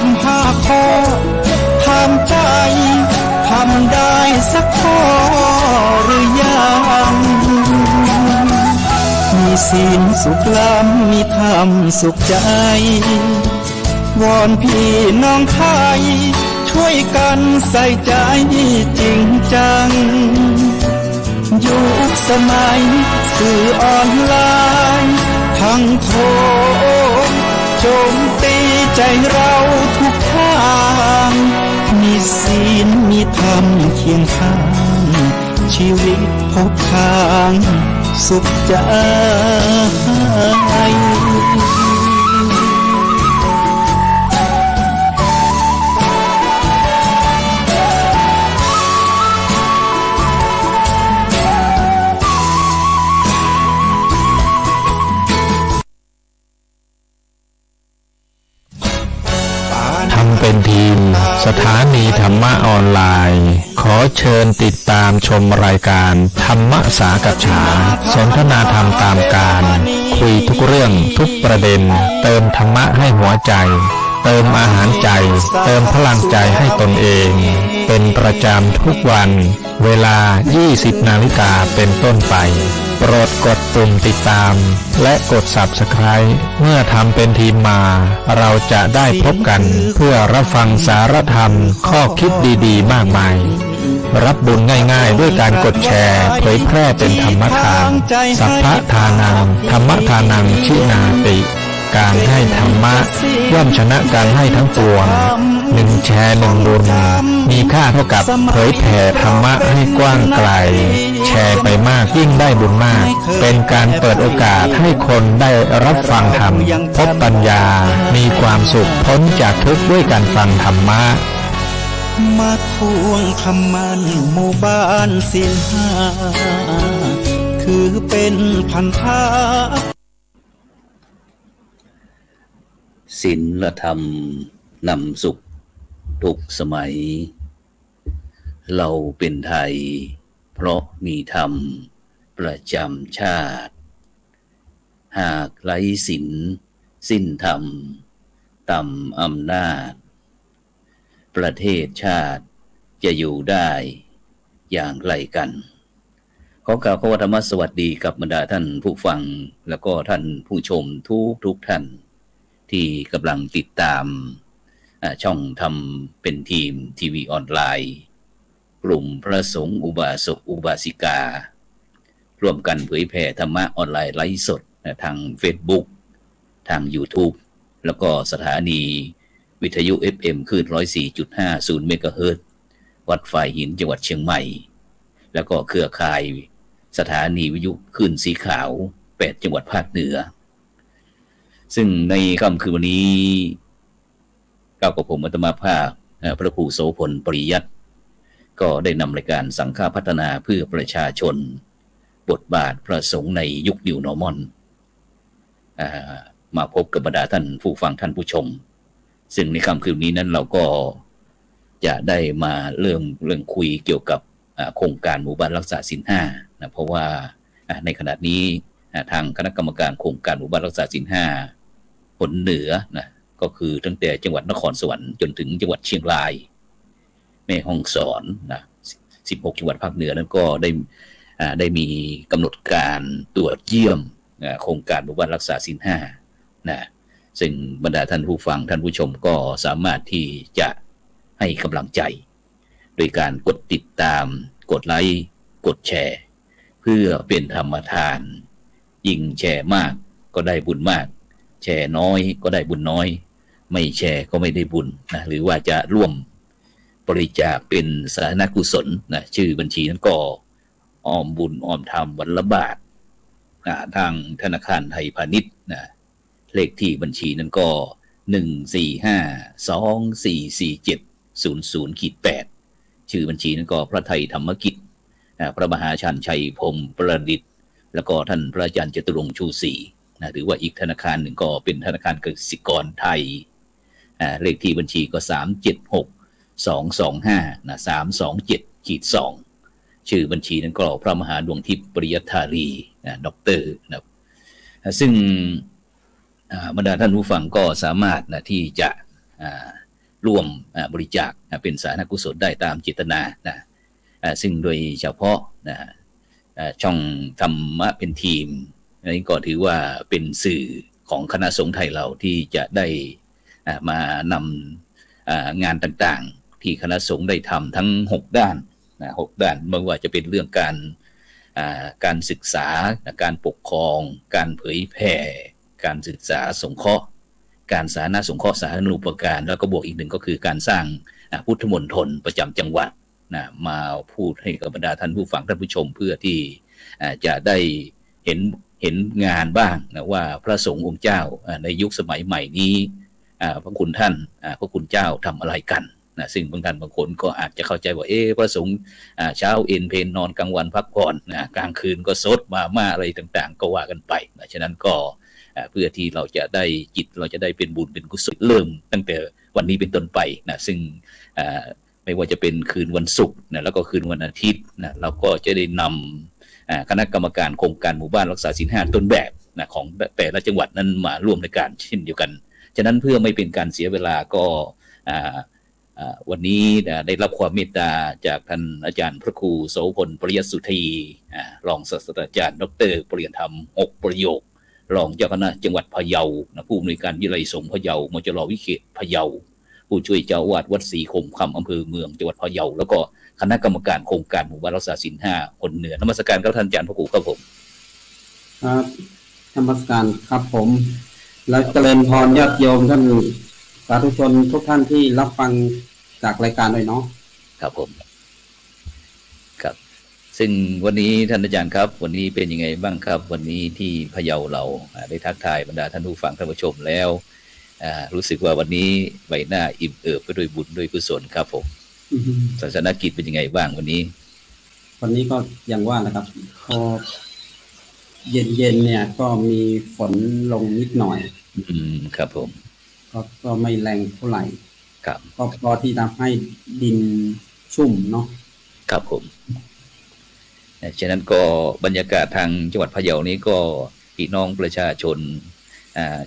ำห้าข้อทำใจทำได้สักข้อหรือยังมีศีลสุขล้ำมีธรรมสุขใจวอนพี่น้องไทยช่วยกันใส่ใจจริงจังยุคสมัยสื่อออนไลน์ทั้งโทรโจมตีใจเราทุกทางมีศีลมีธรรมเคียงข้างชีวิตพบทางสุขใจทำเป็นทีมสถานีธรรมะออนไลน์ขอเชิญติดตามชมรายการธรรมสากัจฉาสนทนาธรรมตามการคุยทุกเรื่องทุกประเด็นเติมธรรมะให้หัวใจเติมอาหารใจเติมพลังใจให้ตนเองเป็นประจำทุกวันเวลา 20 นาฬิกาเป็นต้นไปโปรดกดปุ่มติดตามและกด Subscribe เมื่อทำเป็นทีมมาเราจะได้พบกันเพื่อรับฟังสารธรรมข้อคิดดีๆมากมายรับบุญง่ายๆด้วยการกดแชร์เผยแพร่เป็นธรรมทานสัพพะทานังธรรมทานังชินาติการให้ธรรมะย่อมชนะการให้ทั้งปวงหนึ่งแชร์หนึ่งบุญมีค่าเท่ากับเผยแผ่ธรรมะให้กว้างไกลแชร์ไปมากยิ่งได้บุญมากเป็นการเปิดโอกาสให้คนได้รับฟังธรรมพบปัญญามีความสุขพ้นจากทุกข์ด้วยการฟังธรรมะมาทวงคำมันหมู่บ้านศีลห้าคือเป็นพันธะศีลธรรมนำสุขทุกสมัยเราเป็นไทยเพราะมีธรรมประจำชาติหากไร้ศีลสิ้นธรรมต่ำอำนาจประเทศชาติจะอยู่ได้อย่างไรกันขอกล่าวธรรมสวัสดีกับบรรดาท่านผู้ฟังแล้วก็ท่านผู้ชมทุกท่านที่กำลังติดตามช่องทำเป็นทีมทีวีออนไลน์กลุ่มพระสงฆ์อุบาสกอุบาสิการ่วมกันเผยแผ่ธรรมะออนไลน์ไลฟ์สดทาง Facebook ทาง YouTube แล้วก็สถานีวิทยุ FM คลื่น 104.50 เมกะเฮิรตซ์วัดฝายหินจังหวัดเชียงใหม่แล้วก็เครือข่ายสถานีวิทยุคลื่นสีขาว8จังหวัดภาคเหนือซึ่งในค่ำคืนวันนี้ก้าวกับผมอาตมาภาพพระครูโสพลปริยัติก็ได้นำรายการสังฆพัฒนาเพื่อประชาชนบทบาทพระสงฆ์ในยุคนิวนอร์มอนมาพบกับบรรดาท่านผู้ฟังท่านผู้ชมซึ่งในค่ำคืนนี้นั้นเราก็จะได้มาเรื่องคุยเกี่ยวกับโครงการหมู่บ้านรักษาศีล5นะเพราะว่าในขณะนี้ทางคณะกรรมการโครงการหมู่บ้านรักษาศีล5ผลเหนือนะก็คือตั้งแต่จังหวัดนครสวรรค์จนถึงจังหวัดเชียงรายแม่ฮ่องสอนนะ16จังหวัดภาคเหนือนั้นก็ได้มีกำหนดการตรวจเยี่ยมโครงการหมู่บ้านรักษาศีล5นะซึ่งบรรดาท่านผู้ฟังท่านผู้ชมก็สามารถที่จะให้กำลังใจโดยการกดติดตามกดไลค์กดแชร์เพื่อเป็นธรรมทานยิ่งแชร์มากก็ได้บุญมากแชร์น้อยก็ได้บุญน้อยไม่แชร์ก็ไม่ได้บุญนะหรือว่าจะร่วมบริจาคเป็นสาธารณกุศลนะชื่อบัญชีนั้นก็ออมบุญออมธรรมวันละบาททางธนาคารไทยพาณิชย์นะเลขที่บัญชีนั้นก็145244700-8ชื่อบัญชีนั้นก็พระไทยธรรมกิจพระมหาชันชัยพรหมประดิษฐ์แล้วก็ท่านพระอาจารย์จตุรงค์ชูศรีนะหรือว่าอีกธนาคารหนึ่งก็เป็นธนาคารกสิกรไทยเลขที่บัญชีก็376225นะ327-2ชื่อบัญชีนั้นก็พระมหาดวงทิพย์ปริยัตถารีด็อกเตอร์นะซึ่งบรรดาท่านผู้ฟังก็สามารถนะที่จะ ร่วมบริจาคเป็นสาธารณกุศลได้ตามเจตนานะซึ่งโดยเฉพาะนะช่องธรรมะเป็นทีมนี้ก็ถือว่าเป็นสื่อของคณะสงฆ์ไทยเราที่จะได้มานำงานต่างๆที่คณะสงฆ์ได้ทำทั้ง6ด้าน6ด้านไม่ว่าจะเป็นเรื่องการศึกษาการปกครองการเผยแผ่การศึกษาสงเคราะห์การสาธารณสงเคราะห์สาธารณูปการแล้วก็บวกอีกหนึ่งก็คือการสร้างพุทธมณฑลประจำจังหวัดมาพูดให้กับบรรดาท่านผู้ฟังท่านผู้ชมเพื่อที่จะได้เห็นงานบ้างนะว่าพระสงฆ์องค์เจ้าในยุคสมัยใหม่นี้พระคุณท่านพระคุณเจ้าทำอะไรกันนะซึ่งบางท่านบางคนก็อาจจะเข้าใจว่าพระสงฆ์เช้าเอนเพลนอนกลางวันพักผ่อนกลางคืนก็ซดมาอะไรต่างๆก็ว่ากันไปนะฉะนั้นก็เพื่อที่เราจะได้จิตเราจะได้เป็นบุญเป็นกุศลเริ่มตั้งแต่วันนี้เป็นต้นไปนะซึ่งไม่ว่าจะเป็นคืนวันศุกร์นะแล้วก็คืนวันอาทิตย์นะเราก็จะได้นำคณะกรรมการโครงการหมู่บ้านรักษาศีล 5ต้นแบบนะของแต่ละจังหวัดนั้นมาร่วมในการเช่นเดียวกันฉะนั้นเพื่อไม่เป็นการเสียเวลาก็วันนี้ได้รับความเมตตาจากท่านอาจารย์พระครูโสพลปริยัติสุธีรองศาสตราจารย์ดร.ปริญญาธรรม6ประโยครองเจ้าคณะจังหวัดพะเยาผู้อำนวยการวิไลสงฆ์พะเยามจร.วิเขตพะเยาผู้ช่วยเจ้าอาวาสวัดศรีคมคำอำเภอเมืองจังหวัดพะเยาแล้วก็คณะกรรมการโครงการหมู่บ้านรักษาศีล 5คนเหนือนมัสการครับท่านอาจารย์พระครูครับผมครับนมัสการครับผมและเจริญพรญาติโยมท่านสาธุชนทุกท่านที่รับฟังจากรายการเลยเนาะครับผมครับซึ่งวันนี้ท่านอาจารย์ครับวันนี้เป็นยังไงบ้างครับวันนี้ที่พะเยาเราได้ทักทายบรรดาท่านผู้ฟังท่านผู้ชมแล้วรู้สึกว่าวันนี้ใบหน้าอิ่มเอิบไปด้วยบุญด้วยกุศลครับผมศาสนกิจเป็นยังไงบ้างวันนี้ก็อย่างว่านะครับพอเย็นเนี่ยก็มีฝนลงนิดหน่อยครับผมก็ไม่แรงเท่าไหร่ครับก็พอที่ทำให้ดินชุ่มเนาะครับผมฉะนั้นก็บรรยากาศทางจังหวัดพะเยานี้ก็พี่น้องประชาชน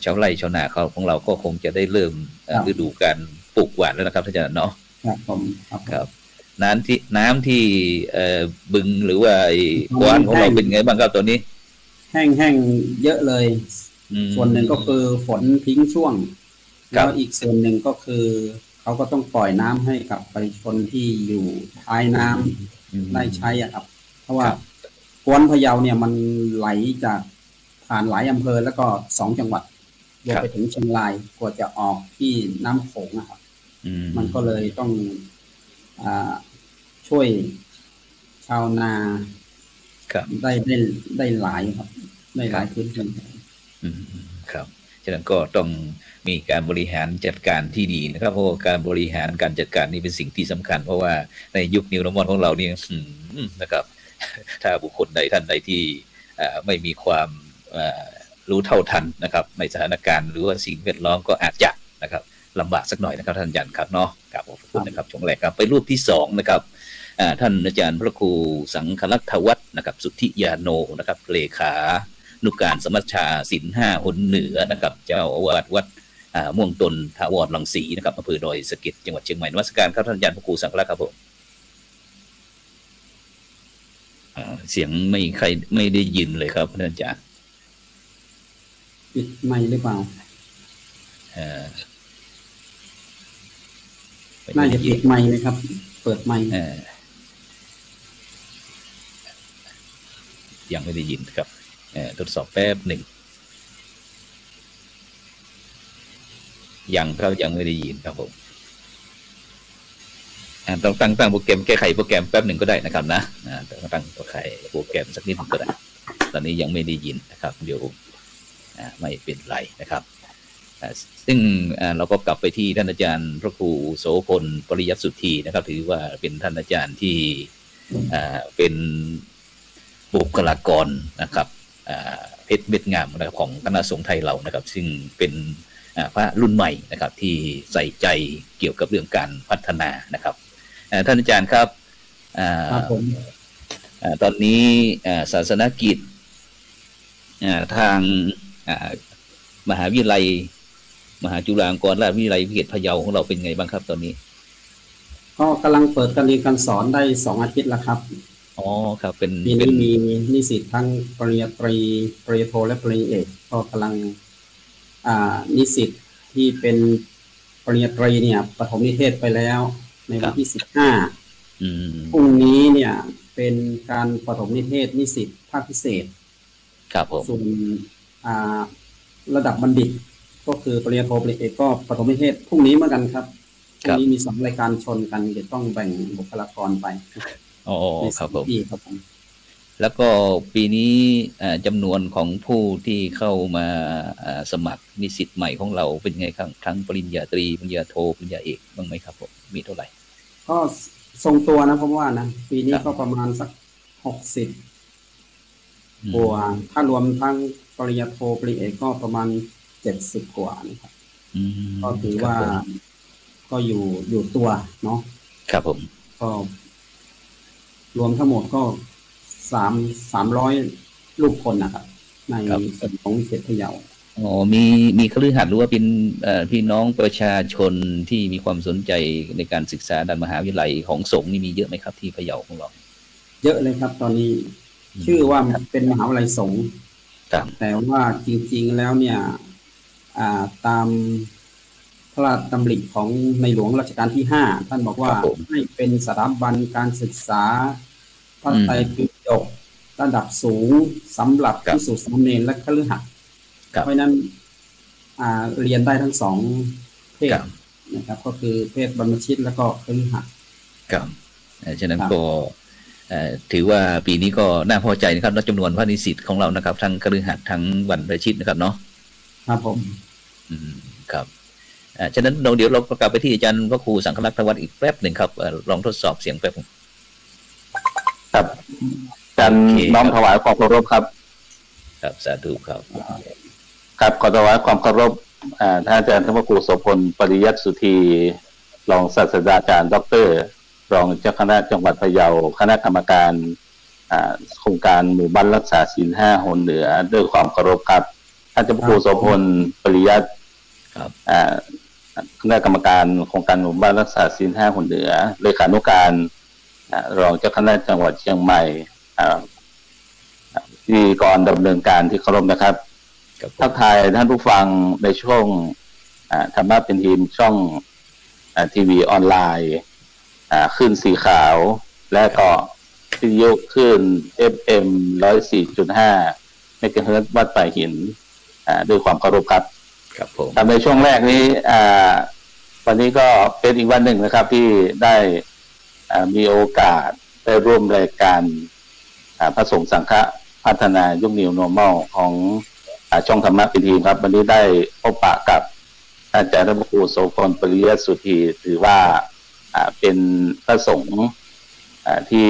ชาวไร่ชาวนาของเราก็คงจะได้เริ่มฤดูการปลูกหวานแล้วนะครับท่านอาจารย์เนาะครับผมครับน้ำที่บึงหรือว่ากวานของเราเป็นไงบ้างครับตอนนี้แห้งเยอะเลยส่วนหนึ่งก็คือฝนทิ้งช่วงแล้วอีกส่วนหนึ่งก็คือเขาก็ต้องปล่อยน้ำให้กับประชาชนที่อยู่ท้ายน้ำได้ใช้ครับเพราะว่ากวนพะเยาเนี่ยมันไหลจากผ่านหลายอำเภอแล้วก็2จังหวัดรวมไปถึงเชียงรายกว่าจะออกที่น้ำโขงนะครับมันก็เลยต้องช่วยชาวนาได้หลายครับได้หลายพื้นที่ครับฉะนั้นก็ต้องมีการบริหารจัดการที่ดีนะครับเพราะการบริหารการจัดการนี่เป็นสิ่งที่สำคัญเพราะว่าในยุคนิวโนมอนของเรานี่นะครับถ้าบุคคลใดท่านใดที่ไม่มีความรู้เท่าทันนะครับในสถานการณ์หรือว่าสิ่งแวดล้อมก็อาจจะนะครับลำบากสักหน่อยนะครับท่านอาจารย์ครับเนาะขอบคุณนะครับช่วงแรกครับไปรูปที่2นะครับท่านอาจารย์พระครูสังฆลักษวัฒน์นะครับสุทธิยาโนนะครับเลขานุการสมัชชาศีล 5คนเหนือนะครับเจ้าอาวาสวัดม่วงตนถาวรรังสีนะครับอำเภอดอยสะเก็ดจังหวัดเชียงใหม่นมัสการครับท่านอาจารย์พระครูสังฆลักษณ์ครับผมเสียงไม่ได้ยินเลยครับท่านอาจารย์ปิดไมค์หรือเปล่าน่าจะปิดไมค์นะครับเปิดไมค์ยังไม่ได้ยินครับทดสอบแป๊บหนึ่งยังไม่ได้ยินครับผมต้องตั้งโปรแกรมแก้ไขโปรแกรมแป๊บหนึ่งก็ได้นะครับนะต้องตั้งแก้ไขโปรแกรมสักนิดก็ได้ตอนนี้ยังไม่ได้ยินนะครับเดี๋ยวไม่เป็นไรนะครับซึ่งเราก็กลับไปที่ท่านอาจารย์พระครูโสพลปริยัติสุธีนะครับถือว่าเป็นท่านอาจารย์ที่เป็นบุคลากรนะครับเพชรเม็ดงามนะครับของคณะสงฆ์ไทยเรานะครับซึ่งเป็นพระรุ่นใหม่นะครับที่ใส่ใจเกี่ยวกับเรื่องการพัฒนานะครับท่านอาจารย์ครับตอนนี้ศาสนกิจทางมหาวิทยาลัย มหาจุฬาลงกรณราชวิทยาลัยวิทยาพะเยาของเราเป็นไงบ้างครับตอนนี้ก็กำลังเปิดการเรียนการสอนได้2 อาทิตย์แล้วครับอ๋อครับเป็นปีนี้มีนิสิตทั้งปริญญาตรีปริญญาโทและปริญญาเอกก็กำลังนิสิตที่เป็นปริญญาตรีเนี่ยปฐมนิเทศไปแล้วในวันที่15พรุ่งนี้เนี่ยเป็นการปฐมนิเทศนิสิตภาคพิเศษครับผมส่วนระดับบัณฑิตก็คือปริญญาโทปริญญาเอกก็ปฐมนิเทศพรุ่งนี้เหมือนกันครับพรุ่งนี้มี2 รายการชนกันจะต้องแบ่งบุคลากรไปอ๋อครับผมครับผมแล้วก็ปีนี้จำนวนของผู้ที่เข้ามาสมัครนิสิตใหม่ของเราเป็นไงครับทั้งปริญญาตรีปริญญาโทปริญญาเอกบ้างไหมครับผมมีเท่าไหร่ก็ทรงตัวนะผมว่านะปีนี้ก็ประมาณสัก60กว่าถ้ารวมทั้งปริญญาโทปริญญาเอกก็ประมาณ70กว่านะครับก็ถือว่าก็อยู่ตัวเนาะครับผมก็รวมทั้งหมดก็300ลูกคนนะครับในส่วนของนิสิตพะเยาอ๋อมีคฤหัสถ์หรือว่าเป็นพี่น้องประชาชนที่มีความสนใจในการศึกษาด้านมหาวิทยาลัยของสงฆ์นี่มีเยอะไหมครับที่พะเยาของเราเยอะเลยครับตอนนี้ชื่อว่าเป็นมหาวิทยาลัยสงฆ์แต่ว่าจริงๆแล้วเนี่ยตามพระราชดำริของในหลวงรัชกาลที่5ท่านบอกว่าให้เป็นสถาบันการศึกษาพระไตรปิฎกระดับสูงสำหรับภิกษุสามเณรและคฤหัสถ์เพราะนั้นเรียนได้ทั้ง2เพศนะครับก็คือเพศบรรพชิตและก็คฤหัสถ์ครับฉะนั้นก็ถือว่าปีนี้ก็น่าพอใจนะครับจำนวนพระนิสิตของเรานะครับทั้งคฤหัสถ์ทั้งบรรพชิตนะครับเนาะครับผมครับฉะนั้นเดี๋ยวเรากลับไปที่อาจารย์พระครูสังฆลักษณ์ธวัฒน์อีกแป๊บหนึ่งครับลองทดสอบเสียงแป๊บครับอาจารย์น้อมถวายความเคารพครับครับสาธุครับครับขอถวายความเคารพท่านอาจารย์พระครูโสพลปริยัติสุธีรองศาสตราจารย์ดร.รองเจ้าคณะจังหวัดพะเยาคณะกรรมการโครงการหมู่บ้านรักษาศีล5โหนเหนือด้วยความเคารพครับท่านพระครูโสพลปริยัติครับคณะกรรมการโครงการหมู่บ้านรักษาศีล5โหนเหนือเลขานุการรองเจ้าคณะจังหวัดเชียงใหม่ที่ก่อนดำเนินการที่เคารพนะครับทักทายท่านผู้ฟังในช่วงธรรมะเป็นทีมช่องทีวีออนไลน์ขึ้นสีขาวและก็วิทยุขึ้น FM 104.5 เมกะเฮิรตซ์วัดป่ายหินด้วยความเคารพครับครับผมในช่วงแรกนี้วันนี้ก็เป็นอีกวันหนึ่งนะครับที่ได้มีโอกาสได้ร่วมรายการพระสงฆ์สังฆพัฒนายุค New Normal ของช่องธรรมะเป็นทีมครับวันนี้ได้พบปะกับอาจารย์พระครูโสพลปริยัติสุธีถือว่าเป็นพระสงฆ์ที่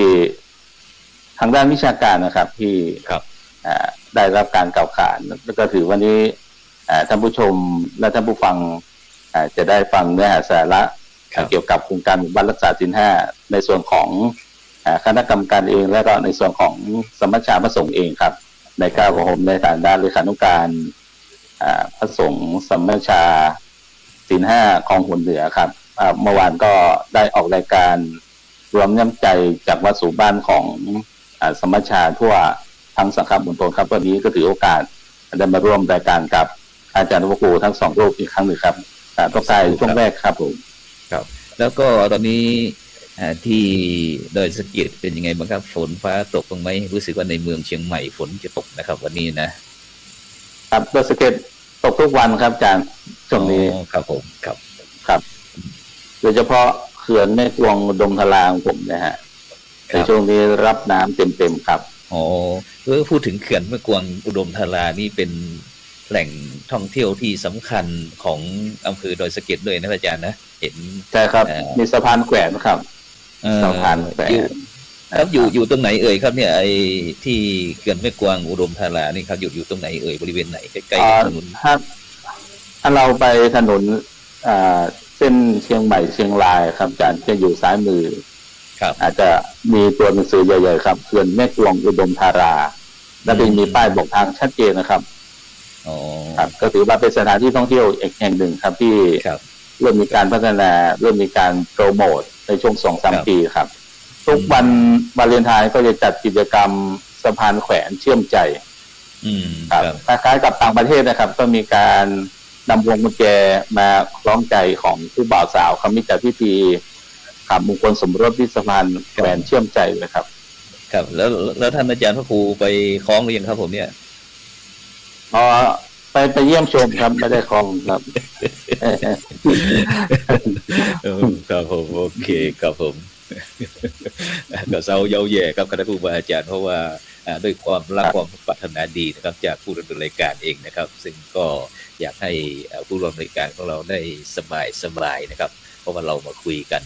ทางด้านวิชาการนะครับที่ได้รับการกล่าวขานแล้วก็ถือวันนี้ท่านผู้ชมและท่านผู้ฟังจะได้ฟังเนื้อหาสาระเกี่ยวกับโครงการหมู่บ้านรักษาศีล5ในส่วนของคณะกรรมการเองและก็ในส่วนของสมัชชาพระสงฆ์เองครับในก้าวของผมในฐานะเลขานุการพระสงฆ์สมัชชาศีล5คลองหัวเหนือครับเมื่อวานก็ได้ออกรายการรวมน้ำใจจากวัดสู่บ้านของสมัชชาทั่วทั้งสังฆมณฑลครับวันนี้ก็ถือโอกาสได้มาร่วมรายการกับอาจารย์พระครูทั้ง2รูปอีกครั้งหนึ่งครับต้องการช่วงแรกครับผมครับแล้วก็ตอนนี้ที่ดอยสะเก็ดเป็นยังไงบ้างครับฝนฟ้าตกบ้างไหมรู้สึกว่าในเมืองเชียงใหม่ฝนจะตกนะครับวันนี้นะครับดอยสะเก็ดตกทุกวันครับอาจารย์ช่วงนี้ครับผมครับโดยเฉพาะเขื่อนแม่กวงอุดมธาราของผมนะฮะในช่วงนี้รับน้ำเต็มครับอ๋อพูดถึงเขื่อนแม่กวงอุดมธารานี่เป็นแหล่งท่องเที่ยวที่สำคัญของอำเภอดอยสะเก็ดด้วยนะอาจารย์นะเห็นใช่ครับมีสะพานแขวนครับสะพานแขวนครับอยู่ตรงไหนเอ่ยครับเนี่ยไอ้ที่เขื่อนแม่กวงอุดมธารานี่ครับอยู่ตรงไหนเอ่ยบริเวณไหนใกล้ๆถนนถ้าเราไปถนนเส้นเชียงใหม่เชียงรายครับอาจารย์จะอยู่ซ้ายมืออาจจะมีตัวหนังสือใหญ่ๆครับเขื่อนแม่กวงอุดมธาราและจะมีป้ายบอกทางชัดเจนนะครับ อ๋อ ครับก็ถือว่าเป็นสถานที่ท่องเที่ยวอีกแห่งหนึ่งครับที่ ครับ เริ่มมีการพัฒนาเริ่มมีการโปรโมทในช่วง2-3 ปีครับทุกวันวาเลนไทน์ก็จะจัดกิจกรรมสะพานแขวนเชื่อมใจ ครับ คล้ายๆกับต่างประเทศนะครับก็มีการนำพวงกุญแจมาคล้องใจของผู้บ่าวสาวเขามีจัดพิธีขับมงคลสมรสที่สะพานแขวนเชื่อมใจเลยครับ ครับแล้วท่านอาจารย์พระครูไปคล้องหรือยังครับผมเนี่ย พอไปเยี่ยมชมครับไม่ได้คล้องครับ ครับผมโอเคครับผม ก็เซาเย้าแย่ครับคณะครูบาอาจารย์เพราะว่าด้วยความรักความปรารถนาดีนะครับจากผู้ดำเนินรายการเองนะครับ ซึ่งก็อยากให้ผู้ร่วมรายการของเราได้สบายนะครับ เพราะว่าเรามาคุยกัน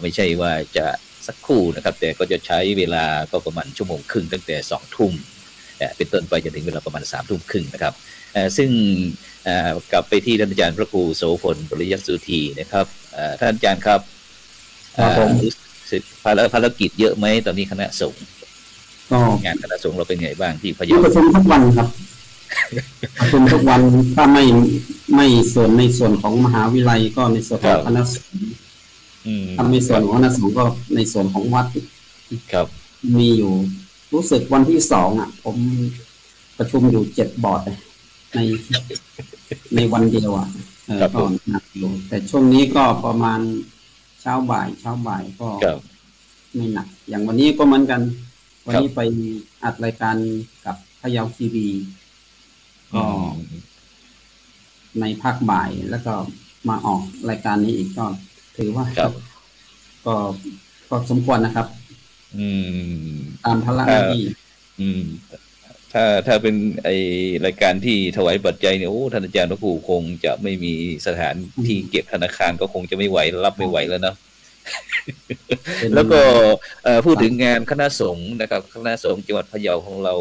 ไม่ใช่ว่าจะสักครู่นะครับ แต่ก็จะใช้เวลาก็ประมาณชั่วโมงครึ่งตั้งแต่2 ทุ่มเป็นต้นไปจนถึงเวลาประมาณ3 ทุ่มครึ่งนะครับซึ่งกลับไปที่ท่านอาจารย์พระครูโสพลปริยัติสุธีนะครับท่านอาจารย์ครับรู้สึกภารกิจเยอะไหมตอนนี้คณะสงฆ์ ก็ งานคณะสงฆ์เราเป็นไงบ้างที่พะ ที่ เยา ประชุมทุกวันครับ ประชุมทุกวันถ้าไม่ส่วนในส่วนของมหาวิทยาลัยก็ในส่วนของคณะสงฆ์ถ้าไม่ส่วนของคณะสงฆ์ก็ในส่วนของวัด ครับ มีอยู่รู้สึกวันที่2ผมประชุมอยู่7 บอร์ดในวันเดียวก็หนักอยู่แต่ช่วงนี้ก็ประมาณเช้าบ่ายก็ไม่หนัก อย่างวันนี้ก็เหมือนกัน วันนี้ไปอัดรายการกับพะเยาทีวีก็ในภาคบ่ายแล้วก็มาออกรายการนี้อีกก็ถือว่าก็สมควรนะครับตามภาระหน้าที่ถ้าเป็นรายการที่ถวายปัจจัยเนี่ยโอ้ท่านอาจารย์พระครูคงจะไม่มีสถานที่เก็บธนาคารก็คงจะไม่ไหวรับไม่ไหวแล้วนะ แล้วก็พูดถึงงานคณะสงฆ์นะครับคณะสงฆ์จังหวัดพะเยาของเรา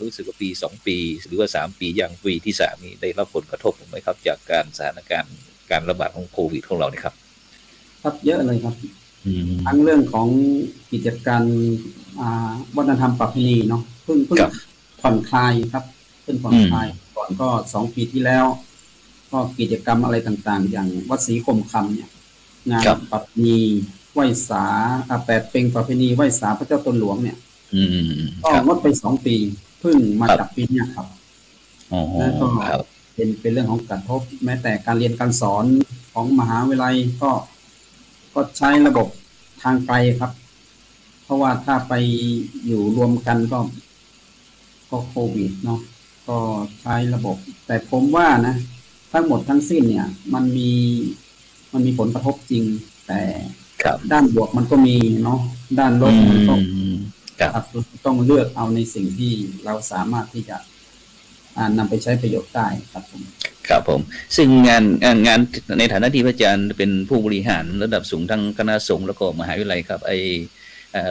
รู้สึกว่าปี2 ปีหรือว่า3 ปีอย่างปีที่3นี้ได้รับผลกระทบไหมครับจากสถานการณ์การระบาดของโควิดของเราเนี่ยครับครับเยอะเลยครับทั้งเรื่องของกิจการวัฒนธรรมประเพณีเนาะเพิ่งผ่อนคลายครับเพิ่งผ่อนคลายก่อนก็2 ปีที่แล้วก็กิจกรรมอะไรต่างๆอย่างวัดศรีคมคำเนี่ยงานประเพณีไหว้สา8 เป็งประเพณีไหว้สาพระเจ้าตนหลวงเนี่ยก็งดไป2 ปีเพิ่งมาจับปีนี้ครับแล้วก็เป็นเรื่องของกระทบแม้แต่การเรียนการสอนของมหาวิทยาลัยก็ใช้ระบบทางไกลครับเพราะว่าถ้าไปอยู่รวมกันก็โควิดเนาะก็ใช้ระบบแต่ผมว่านะทั้งหมดทั้งสิ้นเนี่ยมันมีผลกระทบจริงแต่ด้านบวกมันก็มีเนาะด้านลบมันก็ต้องเลือกเอาในสิ่งที่เราสามารถที่จะนำไปใช้ประโยชน์ได้ครับผมครับผมซึ่งงานในฐานะที่พระอาจารย์เป็นผู้บริหารระดับสูงทั้งคณะสงฆ์แล้วก็มหาวิทยาลัยครับ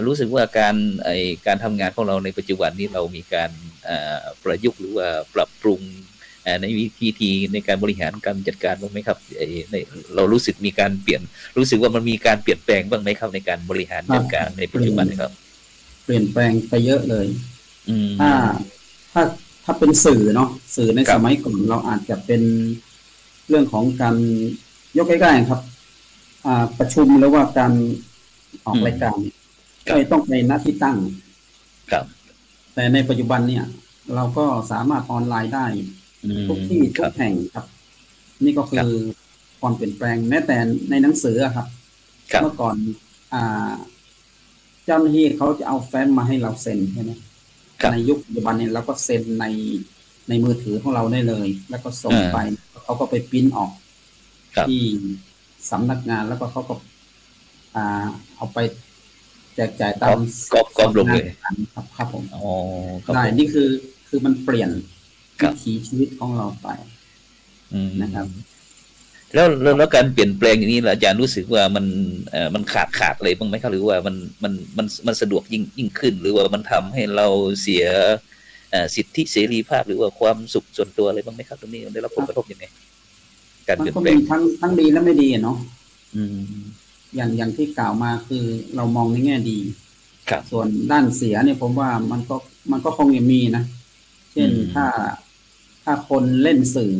รู้สึกว่าการทำงานของเราในปัจจุบันนี้เรามีการประยุกต์หรือว่าปรับปรุงในวิธีในการบริหารการจัดการบ้างไหมครับเรารู้สึกมีการรู้สึกว่ามันมีการเปลี่ยนแปลงบ้างไหมครับในการบริหารจัดการในปัจจุบันนะครับเปลี่ยนแปลงไปเยอะเลยถ้าเป็นสื่อเนาะสื่อในสมัยก่อนเราอาจจะเป็นเรื่องของการยกใกล้ๆครับประชุมหรือว่าการออกรายการต้องไปณที่ตั้งแต่ในปัจจุบันเนี่ยเราก็สามารถออนไลน์ได้ทุกที่ทุกแห่งครับนี่ก็คือความเปลี่ยนแปลงแม้แต่ในหนังสือครับเมื่อก่อนเจ้าหน้าที่เขาจะเอาแฟ้มมาให้เราเซ็นใช่ไหมในยุคปัจจุบันเนี่ยเราก็เซ็นในมือถือของเราได้เลยแล้วก็ส่งไปเขาก็ไปปริ้นออกที่สำนักงานแล้วก็เขาก็เอาไปแจกจ่ายตามกอบลงเลยครับผมได้นี่คือมันเปลี่ยนวิถีชีวิตของเราไปนะครับแล้วการเปลี่ยนแปลงอย่างนี้อาจารย์รู้สึกว่ามันขาดอะไรบ้างไหมครับหรือว่ามันสะดวกยิ่งขึ้นหรือว่ามันทำให้เราเสียสิทธิเสรีภาพหรือว่าความสุขส่วนตัวอะไรบ้างไหมครับตรงนี้ได้รับผลกระทบยังไงการเปลี่ยนแปลงทั้งดีและไม่ดีเนาะอย่างที่กล่าวมาคือเรามองในแง่ดีส่วนด้านเสียเนี่ยผมว่ามันก็คงยังมีนะเช่นถ้า ถ้าคนเล่นสื่อ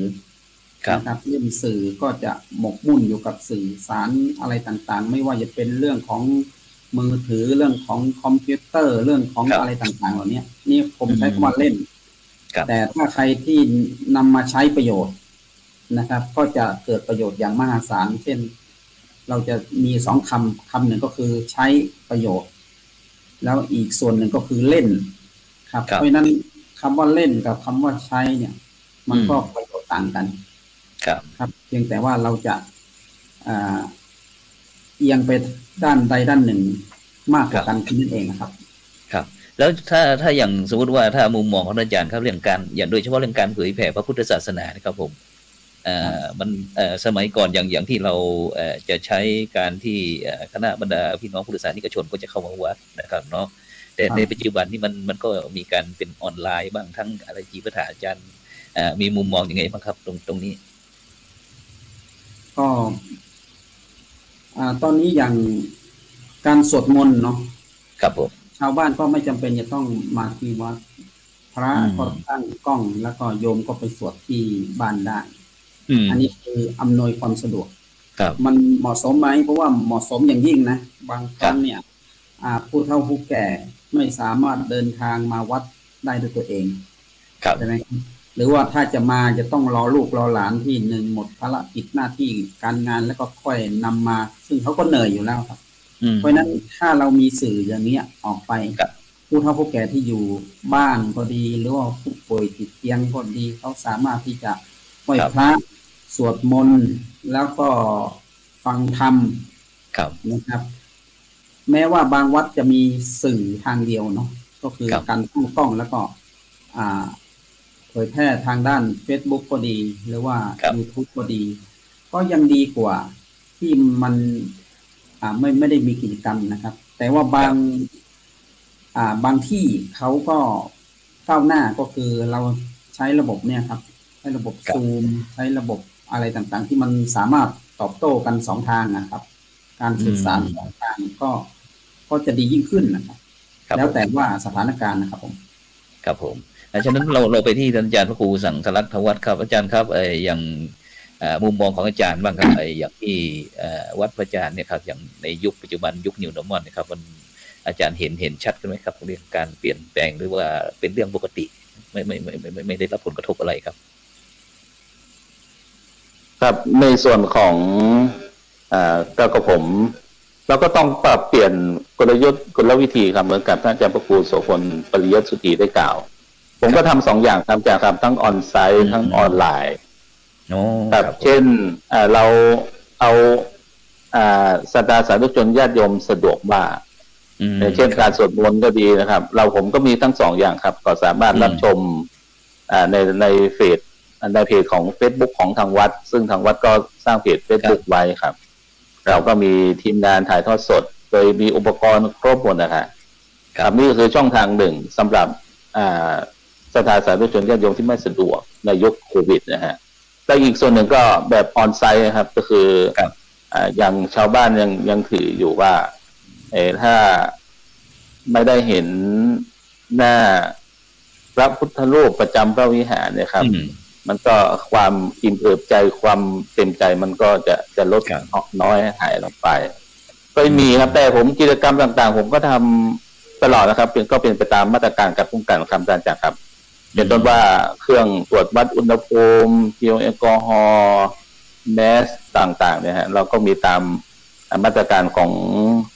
ครับ นะครับเล่นสื่อก็จะหมกมุ่นอยู่กับสื่อสารอะไรต่างๆ ไม่ว่าจะเป็นเรื่องของมือถือเรื่องของคอมพิวเตอร์เรื่องของ ครับ อะไรต่างๆเหล่านี้นี่ผมใช้คำว่าเล่น ครับ แต่ถ้าใครที่นำมาใช้ประโยชน์นะครับ ก็จะเกิดประโยชน์อย่างมหาศาลเช่น เราจะมีสองคำหนึ่งก็คือใช้ประโยชน์ แล้วอีกส่วนหนึ่งก็คือเล่นครับ ครับ เพราะฉะนั้นคำว่าเล่นกับคำว่าใช้เนี่ย มันก็ประโยชน์ต่างกัน ครับ ครับเพียงแต่ว่าเราจะเอียงไปด้านใดด้านหนึ่งมากกว่ากันแค่นั้นเองนะครับ ครับ แล้วถ้าอย่างสมมติว่าถ้ามุมมองของอาจารย์ครับเรื่องการอย่างโดยเฉพาะเรื่องการเผยแผ่พระพุทธศาสนานะครับผมมันสมัยก่อนอย่างที่เราจะใช้การที่คณะบรรดาพี่น้องพุทธศาสนิกชนก็จะเข้ามาวัดนะครับเนาะแต่ในปัจจุบันนี้มันก็มีการเป็นออนไลน์บ้างทั้งอะไรจีปถาอาจารย์มีมุมมองยังไงบ้างครับตรงนี้ก็ตอนนี้อย่างการสวดมนต์เนาะ ครับผม ชาวบ้านก็ไม่จำเป็นจะต้องมาที่วัดพระก็ตั้งกล้องแล้วก็โยมก็ไปสวดที่บ้านได้ อันนี้คืออำนวยความสะดวก ครับ มันเหมาะสมไหมเพราะว่าเหมาะสมอย่างยิ่งนะบางครั้งเนี่ยผู้เฒ่าผู้แก่ไม่สามารถเดินทางมาวัดได้ด้วยตัวเอง ครับ ใช่ไหมหรือว่าถ้าจะมาจะต้องรอลูกรอหลานที่หนึ่งหมดภารกิจหน้าที่การงานแล้วก็ค่อยนำมา ซึ่งเขาก็เหนื่อยอยู่แล้วครับเพราะฉะนั้นถ้าเรามีสื่ออย่างนี้ออกไปผู้เฒ่าผู้แก่ที่อยู่บ้านก็ดีหรือว่าผู้ป่วยติดเตียงก็ดีเขาสามารถที่จะไหว้พระสวดมนต์แล้วก็ฟังธรรมนะครับ แม้ว่าบางวัดจะมีสื่อทางเดียวเนาะก็คือการตั้งกล้องแล้วก็เผยแพร่ทางด้าน Facebook ก็ดีหรือว่า YouTube ก็ดีก็ยังดีกว่าที่มันไม่ได้มีกิจกรรมนะครับแต่ว่าบางที่เขาก็ก้าวหน้าก็คือเราใช้ระบบเนี่ยครับใช้ระบบซูมใช้ระบบอะไรต่างๆที่มันสามารถตอบโต้กันสองทางนะครับการสื่อสารสองทางก็จะดียิ่งขึ้นนะครับแล้วแต่ว่าสถานการณ์นะครับผมครับผมฉะนั้นเราไปที่อาจารย์พระครูสังฆลักษณ์ธวัฒน์ครับอาจารย์ครับอย่างมุมมองของอาจารย์บ้างครับอย่างที่วัดพระอาจารย์เนี่ยครับอย่างในยุคปัจจุบันยุคนิวนอร์มอนนะครับมันอาจารย์เห็นชัดขึ้นไหมครับเรื่องการเปลี่ยนแปลงหรือว่าเป็นเรื่องปกติไม่ได้รับผลกระทบอะไรครับครับในส่วนของกับผมเราก็ต้องปรับเปลี่ยนกลยุทธ์กลวิธีครับเหมือนกับท่านอาจารย์พระครูโสพลปริยัติสุธีได้กล่าวผมก็ทำสองอย่างครับจากทั้งออนไซต์ทั้งออนไลน์ครับเช่นเราเอาศรัทธาสาธุชนญาติโยมสะดวกบ้างเช่นการสวดมนต์ก็ดีนะครับผมก็มีทั้งสองอย่างครับก็สามารถรับชมในเพจของ Facebook ของทางวัดซึ่งทางวัดก็สร้างเพจ Facebook ไว้ครับเราก็มีทีมงานถ่ายทอดสดโดยมีอุปกรณ์ครบหมดนะครับนี่ก็คือช่องทางหนึ่งสำหรับศรัทธาสาธุชนญาติโยมที่ไม่สะดวกในยุคโควิดนะฮะแล้วอีกส่วนหนึ่งก็แบบออนไซต์ครับก็คืออย่างชาวบ้านยังถืออยู่ว่าถ้าไม่ได้เห็นหน้าพระพุทธรูปประจำพระวิหารเนี่ยครับมันก็ความอิ่มเอิบใจความเต็มใจมันก็จะลดน้อยหายลงไปก็มีครับแต่ผมกิจกรรมต่างๆผมก็ทำตลอดนะครับก็เป็นไปตามมาตรการการป้องกันคำต่างๆครับเป็นต้นว่าเครื่องตรวจวัดอุณหภูมิเจลแอลกอฮอล์แมสต่างๆเนี่ยฮะเราก็มีตามมาตรการของ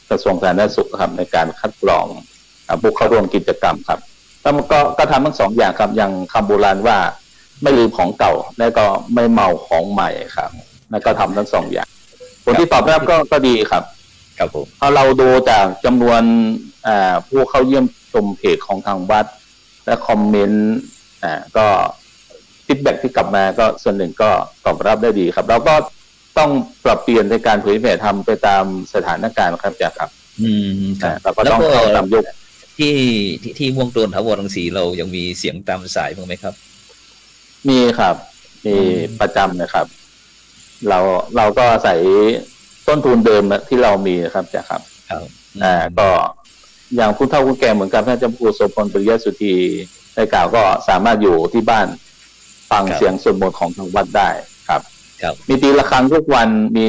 กระทรวงสาธารณสุขครับในการคัดกรองผู้เข้าร่วมกิจกรรมครับแล้วมันก็ทำทั้งสองอย่างครับอย่างคำโบราณว่าไม่ลืมของเก่าและก็ไม่เมาของใหม่ครับแล้วก็ทำทั้งสองอย่างผลที่ตอบรับก็ดีครับครับผมพอเราดูจากจำนวนผู้เข้าเยี่ยมชมเพจของทางวัดและคอมเมนต์ก็ฟีดแบ็กที่กลับมาก็ส่วนหนึ่งก็ตอบรับได้ดีครับเราก็ต้องปรับเปลี่ยนในการเผยแผ่ทำไปตามสถานการณ์ครับจ้ะครับเราก็ต้องเข้าตามยุคที่ม่วงโดนถาวรรังสีเรายังมีเสียงตามสายบ้างไหมครับมีครับมีประจำนะครับเราก็ใส่ต้นทุนเดิมที่เรามีนะครับจ้ะครับก็อย่างผู้เฒ่าผู้แก่เหมือนกับท่านอาจารย์พระครูโสพลปริยัติสุธีได้กล่าวก็สามารถอยู่ที่บ้าน ฟัง ครับ เสียงสวดมนต์ของทางวัดได้ครับ ครับ มีตีระฆังทุกวันมี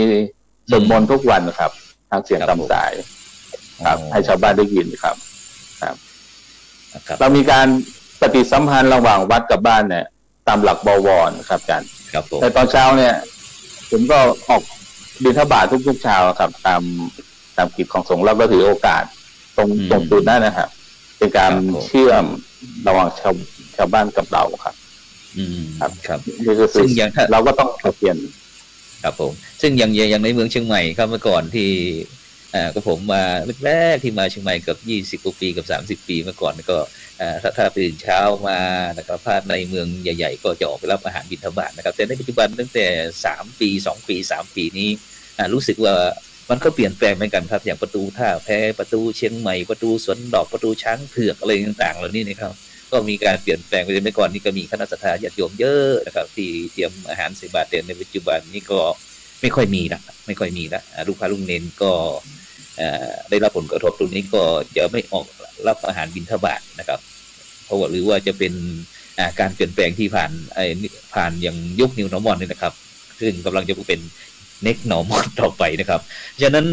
สวดมนต์ทุกวันครับทางเสียง ครับ ตามสายครับ อ๋อ ให้ชาวบ้านได้ยินครับ ครับ เรามีการปฏิสัมพันธ์ระหว่างวัดกับบ้านเนี่ย ตามหลักบวรครับอาจารย์ ครับผม แต่ตอนเช้าเนี่ยผมก็ออกบิณฑบาตทุกๆเช้าครับ ตามกิจของสงฆ์เราก็ถือโอกาสตรงจุดนั้นนะครับเป็นการเชื่อมระหว่างชาวบ้านกับเราครับ ครับ ครับ นี่ก็คื ซึ่ อง อย่างถ้า เราก็ต้องเปลี่ยน ครับผมซึ่งอย่างในเมืองเชียงใหม่ครับเมื่อก่อนที่ก็ผมมาแรกๆที่มาเชียงใหม่กับ20 กว่าปีกับ30 ปีเมื่อก่อนก็ถ้าตื่นเช้ามานะครับภาคในเมืองใหญ่ๆก็จะออกไปรับอาหารบิณฑบาตนะครับแต่ในปัจจุบันตั้งแต่3 ปี2 ปี3 ปีนี้รู้สึกว่ามันก็เปลี่ยนแปลงเหมือนกันครับอย่างประตูท่าแพประตูเชียงใหม่ประตูสวนดอกประตูช้างเผือกอะไรต่างๆเหล่านี้นะครับก็มีการเปลี่ยนแปลงไปเมื่อก่อนนี่ก็มีคณะศรัทธาญาติโยมเยอะนะครับที่เตรียมอาหารใส่บาตรแต่ในปัจจุบันนี้ก็ไม่ค่อยมีละลูกค้าลูกเนนก็ได้รับผลกระทบตรงนี้ก็จะไม่ออกรับอาหารบิณฑบาตนะครับเพราะว่าหรือว่าจะเป็นการเปลี่ยนแปลงที่ผ่านอย่างยุคนิวนอร์มอลนี่นะครับซึ่งกำลังจะเป็นnext normal ต่อไปนะครับฉะนั้น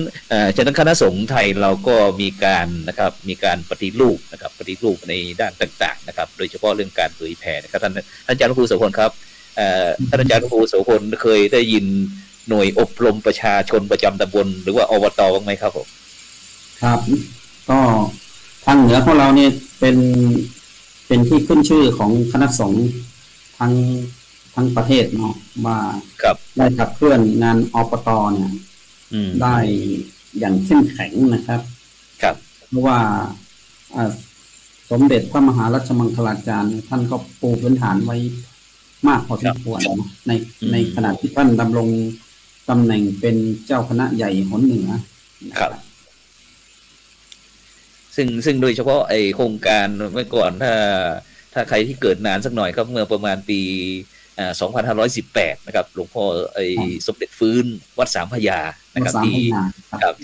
คณะสงฆ์ไทยเราก็มีการนะครับมีการปฏิรูปในด้านต่างๆนะครับโดยเฉพาะเรื่องการเผยแผ่นะครับท่านอาจารย์ครูโสพลครับท่านอาจารย์ครูโสพลเคยได้ยินหน่วยอบรมประชาชนประจำตำบลหรือว่าอบต.บ้างไหมครับผมครับก็ทางเหนือของเราเนี่ยเป็นที่ขึ้นชื่อของคณะสงฆ์ทั้งประเทศเนาะว่าได้ขับเคลื่อนงานอบต.เนี่ยได้อย่างเข้มแข็งนะครับครับเพราะว่าสมเด็จพระมหารัชมังคลาจารย์ท่านก็ปูพื้นฐานไว้มากพอสมควรในขณะที่ท่านดำรงตำแหน่งเป็นเจ้าคณะใหญ่หนเหนือครับซึ่งโดยเฉพาะไอโครงการเมื่อก่อนถ้าใครที่เกิดนานสักหน่อยครับเมื่อประมาณปี2518นะครับหลวงพ่อสมเด็จฟื้นวัดสามพญานะครับ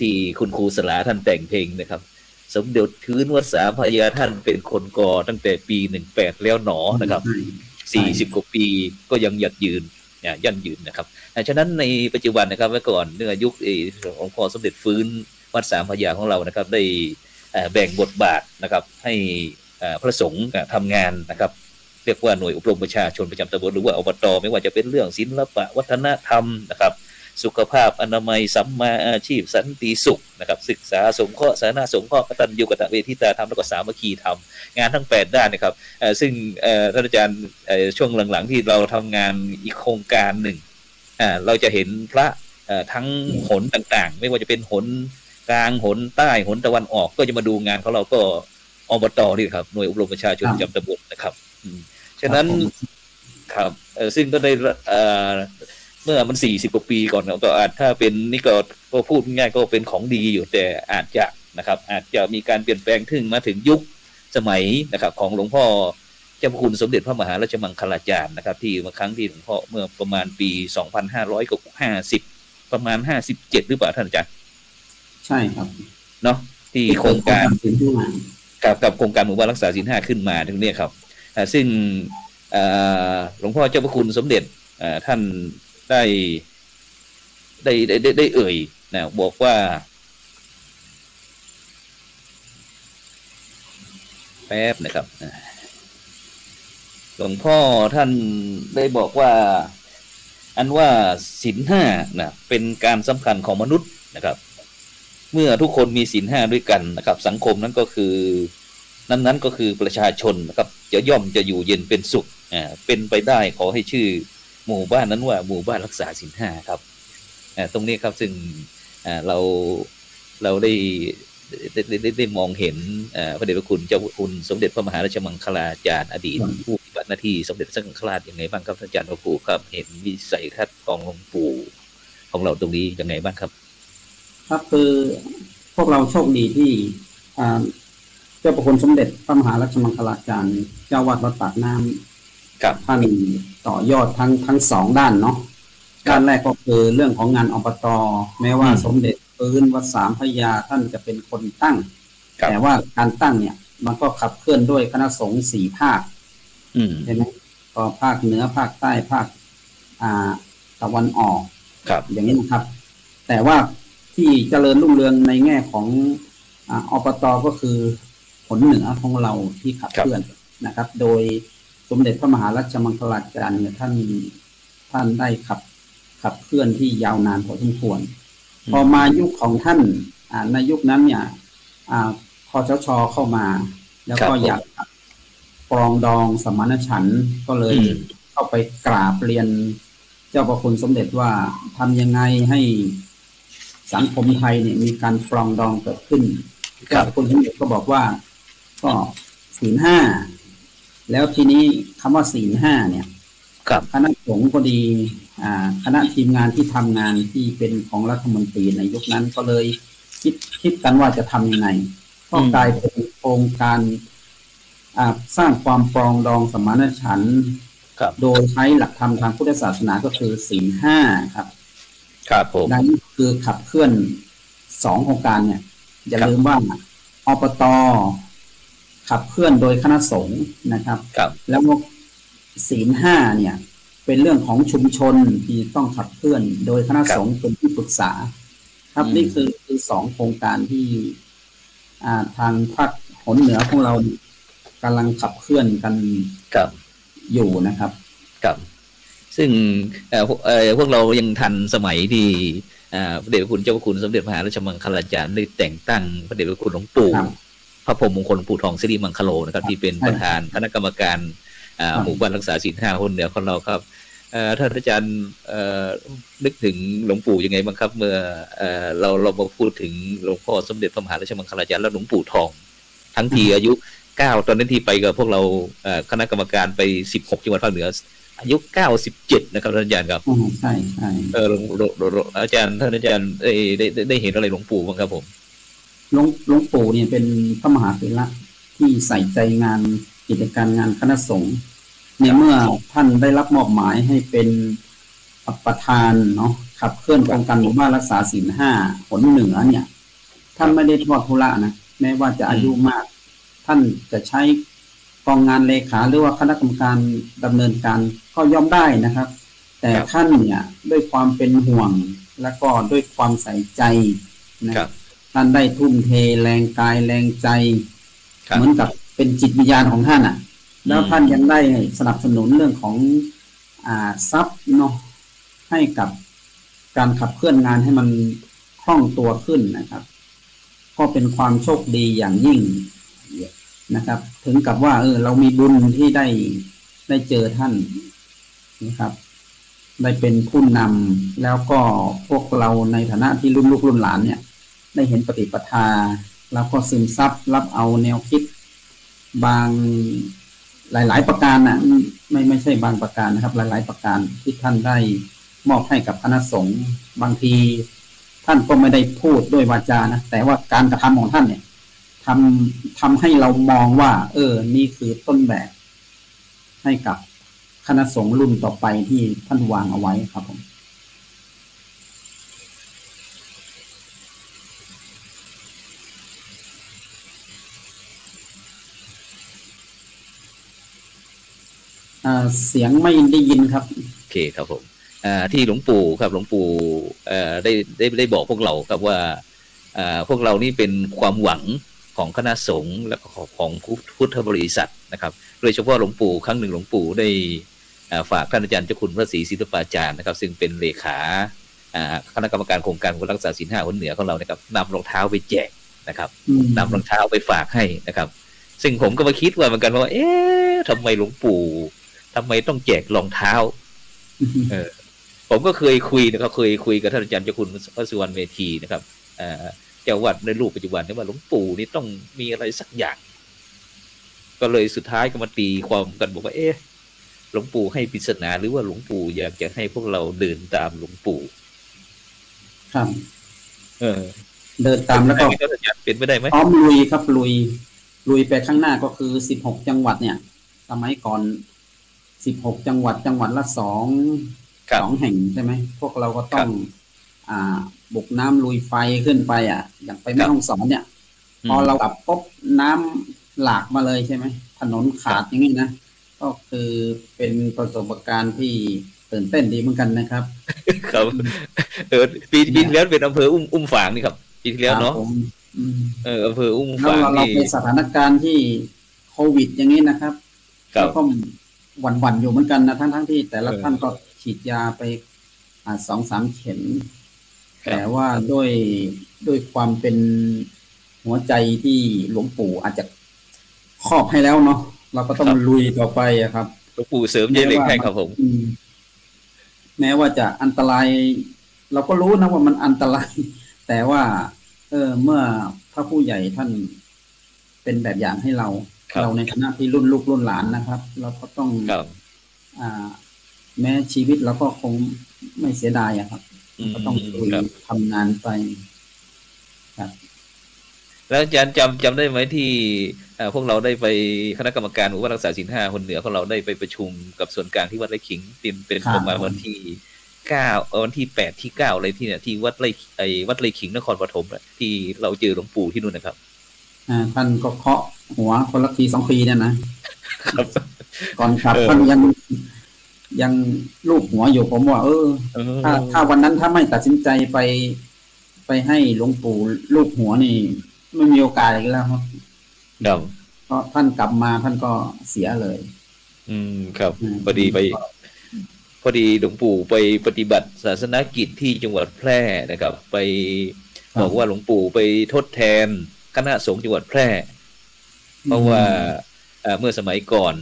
ที่คุณครูสลาท่านแต่งเพลงนะครับสมเด็จฟื้นวัดสามพญาท่านเป็นคนก่อตั้งแต่ปี18แล้วหนอนะครับ40 กว่าปีก็ยังยั่งยืนนะครับฉะนั้นในปัจจุบันนะครับเมื่อก่อนเนื่องยุคหลวงพ่อสมเด็จฟื้นวัดสามพญาของเรานะครับได้แบ่งบทบาทนะครับให้พระสงฆ์ทำงานนะครับเรียกว่าหน่วยอบรมประชาชนประจำตำบลหรือว่าอบต.ไม่ว่าจะเป็นเรื่องศิลปะวัฒนธรรมนะครับสุขภาพอนามัยสัมมาอาชีพสันติสุขนะครับศึกษาสงเคราะห์สาธารณสงเคราะห์กตัญญูกตเวทิตาธรรมและก็สามัคคีธรรมงานทั้ง8ด้านนะครับซึ่งท่านอาจารย์ช่วงหลังๆที่เราทำงานอีกโครงการหนึ่งเราจะเห็นพระทั้งหนต่างๆไม่ว่าจะเป็นหนกลางหนใต้หนตะวันออกก็จะมาดูงานของเราก็อบต.นี่ครับหน่วยอบรมประชาชนประจำตำบลนะครับฉะนั้นครับซึ่งก็ได้เมื่อมัน40 กว่าปีก่อนก็อาจถ้าเป็นนี่ก็พูดง่ายก็เป็นของดีอยู่แต่อาจจะมีการเปลี่ยนแปลงถึงมาถึงยุคสมัยนะครับของหลวงพ่อเจ้าพระคุณสมเด็จพระมหาราชมังคลาจารย์นะครับที่เมื่อครั้งที่หลวงพ่อเมื่อประมาณปี2550ประมาณ57หรือเปล่าท่านอาจารย์ใช่ครับเนาะที่โครงการกับโครงการหมู่บ้านรักษาศีล 5ขึ้นมาถึงเนี่ยครับซึ่งหลวงพ่อเจ้าพระคุณสมเด็จท่านได้เอ่ยนะบอกว่าแป๊บนะครับหลวงพ่อท่านได้บอกว่าอันว่าศีล 5นะเป็นการสำคัญของมนุษย์นะครับเมื่อทุกคนมีศีล 5ด้วยกันนะครับสังคมนั้นก็คือนั้นก็คือประชาชนนะครับจะอยู่เย็นเป็นสุขเป็นไปได้ขอให้ชื่อหมู่บ้านนั้นว่าหมู่บ้านรักษาศีล 5ครับตรงนี้ครับซึ่งเราได้มองเห็นพระเดชพระคุณเจ้าคุณสมเด็จพระมหาราชมังคลาจารย์อดีตผู้ปฏิบัติหน้าที่สมเด็จพระสังฆราชยังไงบ้างครับท่านอาจารย์พระครูครับเห็นวิสัยทัศน์ของหลวงปู่ของเราตรงนี้ยังไงบ้างครับครับคือพวกเราโชคดีที่เจ้าประคุณสมเด็จพระมหาราชมังคลาจารย์เจ้าวัดวัดปากน้ำท่านต่อยอดทั้ง2ด้านเนาะด้านแรกก็คือเรื่องของงานอบต.แม้ว่าสมเด็จฟื้นวัดสามพญาท่านจะเป็นคนตั้งแต่ว่าการตั้งเนี่ยมันก็ขับเคลื่อนด้วยคณะสงฆ์4 ภาคใช่ไหม ก็ภาคเหนือภาคใต้ภาคตะวันออก ครับ อย่างนี้นะครับ แต่ว่าที่เจริญรุ่งเรืองในแง่ของอบตก็คือผลเหนือของเราที่ขับเคลื่อนนะครับ โดยสมเด็จพระมหารัชมังคลาจารย์เนี่ยท่านได้ขับเคลื่อนที่ยาวนานพอสมควรพอมายุคของท่านในยุคนั้นเนี่ยคสช.เข้ามา แล้วก็อยากปรองดองสมานฉันท์ก็เลยเข้าไปกราบเรียนเจ้าประคุณสมเด็จว่าทำยังไงให้สังคมไทยเนี่ยมีการปรองดองเกิดขึ้นเจ้าประคุณสมเด็จก็บอกว่าก็ศีล 5แล้วทีนี้คำว่าศีล 5เนี่ยคณะสงฆ์ก็ดีคณะทีมงานที่ทำงานที่เป็นของรัฐมนตรีในยุคนั้นก็เลยคิดกันว่าจะทำยังไงก็กลายเป็นโครงการสร้างความปรองดองสมานฉันท์โดยใช้หลักธรรมทางพุทธศาสนาก็คือศีล 5ครับครับผมนั่นคือขับเคลื่อน2โครงการเนี่ยอย่าลืมว่าอบต.ขับเคลื่อนโดยคณะสงฆ์นะครับแล้วศีล 5เนี่ยเป็นเรื่องของชุมชนที่ต้องขับเคลื่อนโดยคณะสงฆ์เป็นที่ปรึกษาครับนี่คือ2โครงการที่ทางภาคหนเหนือของเรากำลังขับเคลื่อนกันอยู่นะครับซึ่งพวกเรายังทันสมัยที่พระเดชพระคุณเจ้าพระคุณสมเด็จพระมหาราชมังคลาจารย์ได้แต่งตั้งพระเดชพระคุณหลวงปู่พระพรหมมงคลหลวงปู่ทองสิริมังคโลนะครับที่เป็นประธานคณะกรรมการหมู่บ้านรักษาศีล 5คนเหนือของเราครับท่านอาจารย์นึกถึงหลวงปู่ยังไงบ้างครับเมื่อเรามาพูดถึงหลวงพ่อสมเด็จพระมหาราชมังคลาจารย์และหลวงปู่ทองทั้งทีอายุ9ตอนนั้นที่ไปกับพวกเราคณะกรรมการไป16จังหวัดภาคเหนืออายุ97นะครับท่านอาจารย์ครับใช่อาจารย์ท่านอาจารย์ได้เห็นอะไรหลวงปู่บ้างครับผมหลวงปู่เนี่ยเป็นพระมหาเถระที่ใส่ใจงานกิจการงานคณะสงฆ์ในเมื่อท่านได้รับมอบหมายให้เป็นประธานเนาะขับเคลื่อนโครงการหมู่บ้านรักษาศีล 5หนเหนือเนี่ยท่านไม่ได้ทอดทุระนะแม้ว่าจะอายุมากท่านจะใช้กองงานเลขาหรือว่าคณะกรรมการดำเนินการก็ย่อมได้นะครับแต่ท่านเนี่ยด้วยความเป็นห่วงและก็ด้วยความใส่ใจนะท่านได้ทุ่มเทแรงกายแรงใจเหมือนกับเป็นจิตวิญญาณของท่านแล้วท่านยังได้สนับสนุนเรื่องของทรัพย์เนาะให้กับการขับเคลื่อนงานให้มันคล่องตัวขึ้นนะครับก็เป็นความโชคดีอย่างยิ่งนะครับถึงกับว่าเรามีบุญที่ได้เจอท่านนะครับได้เป็นผู้นำแล้วก็พวกเราในฐานะที่รุ่นลูกรุ่นหลานเนี่ยได้เห็นปฏิปทาแล้วก็ซึมซับรับเอาแนวคิดบางหลายๆประการนะไม่ใช่บางประการนะครับหลายๆประการที่ท่านได้มอบให้กับคณะสงฆ์บางทีท่านก็ไม่ได้พูดด้วยวาจานะแต่ว่าการกระทำของท่านเนี่ยทำให้เรามองว่านี่คือต้นแบบให้กับคณะสงฆ์รุ่นต่อไปที่ท่านวางเอาไว้ครับผมเสียงไม่ได้ยินครับโอเคครับผมที่หลวงปู่ครับหลวงปู่ได้บอกพวกเราครับว่าพวกเรานี่เป็นความหวังของคณะสงฆ์และของพุทธบริษัทนะครับโดยเฉพาะหลวงปู่ครั้งหนึ่งหลวงปู่ได้ฝากท่านอาจารย์เจ้าคุณพระศรีศิลปาจารย์นะครับซึ่งเป็นเลขาคณะกรรมการโครงการรักษาศีล 5คนเหนือของเรานะครับนำรองเท้าไปแจกนะครับนำรองเท้าไปฝากให้นะครับซึ่งผมก็มาคิดว่าเหมือนกันว่าทำไมหลวงปู่ทำไมต้องแจกรองเท้าผมก็เคยคุยนะครับเคยคุยกับท่านอาจารย์เจ้าคุณพระสุวรรณเมธีนะครับเจ้าวัดในรูปปัจจุบันนี่ว่าหลวงปู่นี่ต้องมีอะไรสักอย่างก็เลยสุดท้ายก็มาตีความกันบอกว่าหลวงปู่ให้ปริศนาหรือว่าหลวงปู่อยากจะให้พวกเราเดินตามหลวงปู่ครับเดินตามแล้วก็เป็นไปได้ไหมพร้อมลุยครับลุยไปข้างหน้าก็คือ16จังหวัดเนี่ยสมัยก่อน16จังหวัดละ2แห่งใช่ไหมพวกเราก็ต้องบุกน้ำลุยไฟขึ้นไปอย่างไปแม่ฮ่องสอนเนี่ยพอเรากลับปุ๊บน้ำหลากมาเลยใช่ไหมถนนขาดอย่างนี้นะก็ ก็คือเป็นประสบการณ์ที่ตื่นเต้นดีเหมือนกันนะครับ ครับปีที่แล้วเป็นอำเภออุ้มฝางนี่ครับปีที่แล้วเนาะ ครับผมอำเภออุ้ม แล้ว ฝาง เรา นี่ เป็นสถานการณ์ที่โควิดอย่างนี้นะครับ ครับ แล้วก็หวั่นๆอยู่เหมือนกันนะทั้งที่แต่ละท่านก็ฉีดยาไป2-3 เข็มแต่ว่าด้วยความเป็นหัวใจที่หลวงปู่อาจจะครอบให้แล้วเนาะเราก็ต้องลุยต่อไปอะครับ หลวงปู่เสริมเยเหล็กให้ครับผม แม้ว่าจะอันตราย เราก็รู้นะว่ามันอันตราย แต่ว่า เมื่อพระผู้ใหญ่ท่านเป็นแบบอย่างให้เรา เราในฐานะที่รุ่นลูกรุ่นหลานนะครับ เราก็ต้องแม้ชีวิตเราก็คงไม่เสียดายอะครับก็ต้องทำงานไปครับ แล้วอาจารย์จำได้ไหมที่พวกเราได้ไปคณะกรรมการหมู่บ้านรักษาศีล 5คนเหนือของเราได้ไปประชุมกับส่วนกลางที่วัดไร่ขิงเป็นประมาณวันที่9วันที่8ที่9อะไรที่เนี่ยที่วัดไร่ขิงนครปฐมที่เราเจอหลวงปู่ที่นู่นนะครับท่านก็เคาะหัวคนละที2 ทีเนี่ยนะครับก่อนครับท่านยังลูบหัวอยู่ผมว่าถ้าวันนั้นถ้าไม่ตัดสินใจไปให้หลวงปู่ลูบหัวนี่ไม่มีโอกาสอีกแล้วครับเพราะท่านกลับมาท่านก็เสียเลยครับพอดีหลวงปู่ไปปฏิบัติศาสนกิจที่จังหวัดแพร่นะครับไปบอกว่าหลวงปู่ไปทดแทนคณะสงฆ์จังหวัดแพร่เพราะว่าเมื่อสมัยก่อน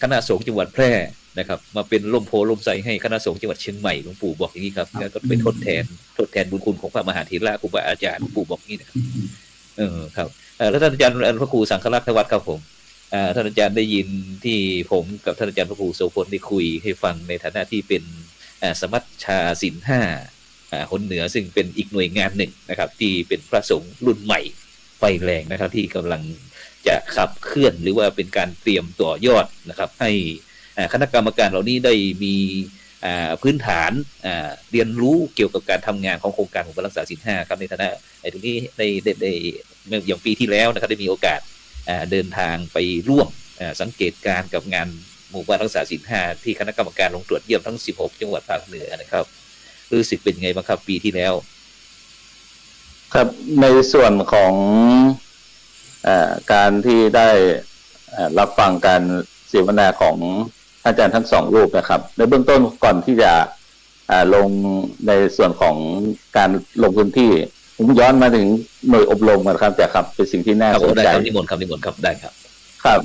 คณะสงฆ์จังหวัดแพร่นะครับมาเป็นร่มโพล่มไทรให้คณะสงฆ์จังหวัดเชียงใหม่หลวงปู่บอกอย่างนี้ครับแล้วก็ไปทดแทนบุญคุณของพระมหาเถระครูบาอาจารย์หลวงปู่บอกอย่างนี้นะครับครับแล้วท่านอาจารย์พระครูสังฆลักษณ์วัดครับผมท่านอาจารย์ได้ยินที่ผมกับท่านอาจารย์พระครูโสพลได้คุยให้ฟังในฐานะที่เป็นสมัชชาศีล 5คนเหนือซึ่งเป็นอีกหน่วยงานหนึ่งนะครับที่เป็นพระสงฆ์รุ่นใหม่ไฟแรงนะครับที่กำลังจะขับเคลื่อนหรือว่าเป็นการเตรียมต่อยอดนะครับให้คณะกรรมการเหล่านี้ได้มีพื้นฐานเรียนรู้เกี่ยวกับการทำงานของโครงการของรักษาศีล 5ครับในฐานะตรงนี้ได้อย่างปีที่แล้วนะครับได้มีโอกาสเดินทางไปร่วมสังเกตการกับงานหมู่บ้านรักษาศีล 5ที่คณะกรรมการลงตรวจเยี่ยมทั้ง16จังหวัดภาคเหนือนะครับรู้สึกเป็นไงบ้างครับปีที่แล้วครับในส่วนของการที่ได้รับฟังการเสวนาของอาจารย์ทั้ง2 รูปนะครับในเบื้องต้นก่อนที่จะลงในส่วนของการลงพื้นที่ผมย้อนมาถึงหน่วยอบรมกันครับแต่ครับเป็นสิ่งที่น่าสนใจนิมนต์ครับได้ครับครับ